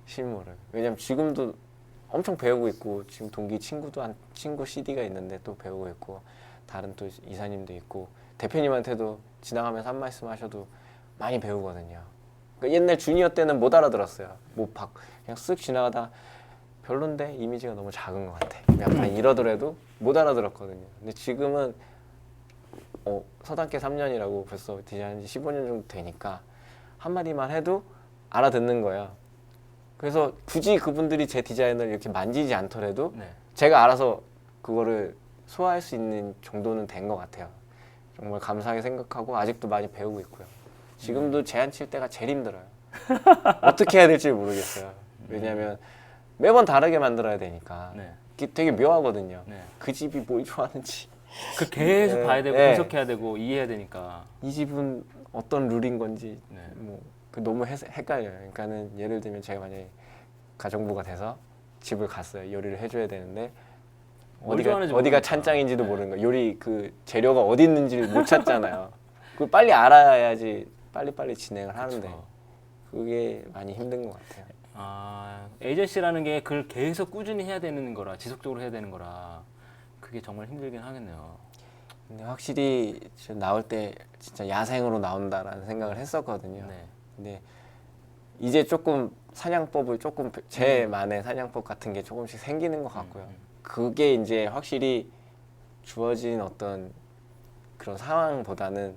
실물을. 왜냐면 지금도 엄청 배우고 있고, 지금 동기 친구 CD가 있는데 또 배우고 있고, 다른 또 이사님도 있고, 대표님한테도 지나가면서 한 말씀 하셔도 많이 배우거든요. 그러니까 옛날 주니어 때는 못 알아들었어요. 그냥 쓱 지나가다 별론데 이미지가 너무 작은 것 같아. 약간 이러더라도 못 알아들었거든요. 근데 지금은 서당계 3년이라고 벌써 디자인한 지 15년 정도 되니까 한마디만 해도 알아듣는 거예요. 그래서 굳이 그분들이 제 디자인을 이렇게 만지지 않더라도 네. 제가 알아서 그거를 소화할 수 있는 정도는 된 것 같아요. 정말 감사하게 생각하고 아직도 많이 배우고 있고요. 지금도 제안 칠 때가 제일 힘들어요. 어떻게 해야 될지 모르겠어요. 왜냐하면 매번 다르게 만들어야 되니까 네. 이게 되게 묘하거든요. 네. 그 집이 뭘 좋아하는지, 그 계속 네, 봐야 되고 네. 분석해야 되고 이해해야 되니까. 이 집은 어떤 룰인 건지 네. 너무 헷갈려요. 그러니까는 예를 들면 제가 만약에 가정부가 돼서 집을 갔어요. 요리를 해줘야 되는데 뭘 좋아하는지 어디가 모르니까. 찬장인지도 네. 모르는 거. 요리 그 재료가 어디 있는지를 못 찾잖아요. 그걸 빨리 알아야지 빨리빨리 진행을 하는데 그쵸. 그게 많이 힘든 것 같아요. 에이전시라는 게 그걸 계속 꾸준히 해야 되는 거라, 지속적으로 해야 되는 거라, 그게 정말 힘들긴 하겠네요. 근데 확실히 지금 나올 때 진짜 야생으로 나온다라는 생각을 했었거든요. 네. 근데 이제 조금 사냥법을 조금 제만의 사냥법 같은 게 조금씩 생기는 것 같고요. 그게 이제 확실히 주어진 어떤 그런 상황보다는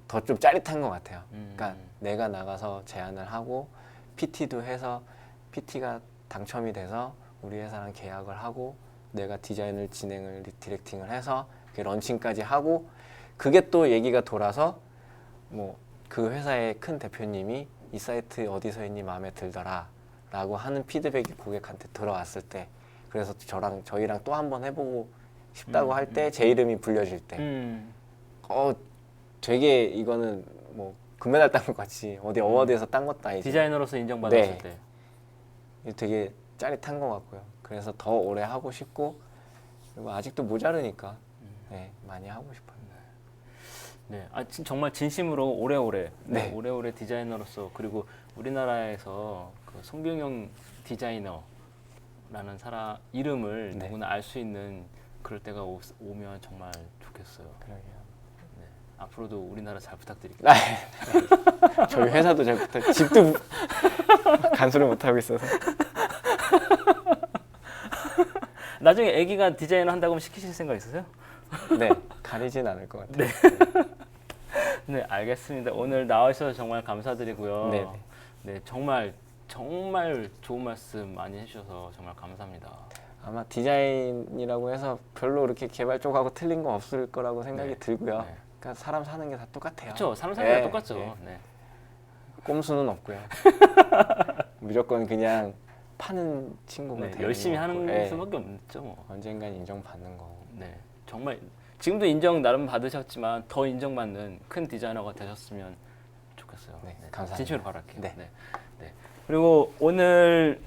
더 좀 짜릿한 것 같아요. 그러니까 내가 나가서 제안을 하고 PT도 해서 PT가 당첨이 돼서 우리 회사랑 계약을 하고 내가 디자인을 진행을 디렉팅을 해서 런칭까지 하고, 그게 또 얘기가 돌아서 뭐 그 회사의 큰 대표님이 이 사이트 어디서 했니 마음에 들더라 라고 하는 피드백이 고객한테 들어왔을 때, 그래서 저희랑 또 한 번 해보고 싶다고 할 때 제 이름이 불려질 때 되게 이거는 뭐 금메달 딴 것 같이 어디 어워드에서 딴 것도 아니지. 디자이너로서 인정받았을 네. 때. 이게 되게 짜릿한 것 같고요. 그래서 더 오래 하고 싶고, 그리고 아직도 모자르니까 네, 많이 하고 싶어요. 네, 정말 진심으로 오래오래, 네. 오래오래 디자이너로서, 그리고 우리나라에서 그 송병영 디자이너라는 사람 이름을 네. 누구나 알 수 있는 그럴 때가 오면 정말 좋겠어요. 그러게요. 네, 앞으로도 우리나라 잘 부탁드릴게요. 저희 회사도 잘 집도 간수를 못 하고 있어서. 나중에 아기가 디자이너 한다고 하면 시키실 생각 있으세요? 네, 가리진 않을 것 같아요. 네, 알겠습니다. 오늘 나와주셔서 정말 감사드리고요. 네. 네, 정말 좋은 말씀 많이 해주셔서 정말 감사합니다. 아마 디자인이라고 해서 별로 그렇게 개발 쪽하고 틀린 거 없을 거라고 생각이 네. 들고요. 네. 그러니까 사람 사는 게 다 똑같아요. 그렇죠, 사람 사는 게 네, 똑같죠. 네. 네. 꼼수는 없고요. 무조건 그냥 파는 친구가 네, 되는 열심히 것 같고. 하는 네. 수밖에 없죠. 뭐. 언젠간 인정받는 거고. 네, 정말 지금도 인정 나름 받으셨지만 더 인정받는 큰 디자이너가 되셨으면 좋겠어요. 네, 감사합니다. 진심으로 바랄게요. 네. 네. 그리고 오늘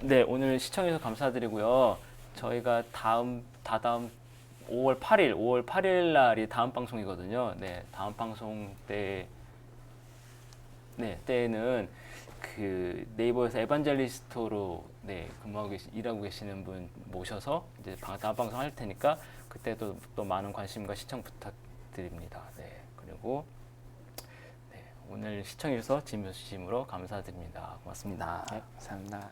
시청해 주셔서 감사드리고요. 저희가 다다음 5월 8일 날이 다음 방송이거든요. 네, 다음 방송 때에는 그 네이버에서 에반젤리스트로 일하고 계시는 분 모셔서 이제 다음 방송 할 테니까 그때도 또 많은 관심과 시청 부탁드립니다. 네, 그리고 오늘 시청해 주셔서 진심으로 감사드립니다. 고맙습니다. 네, 감사합니다.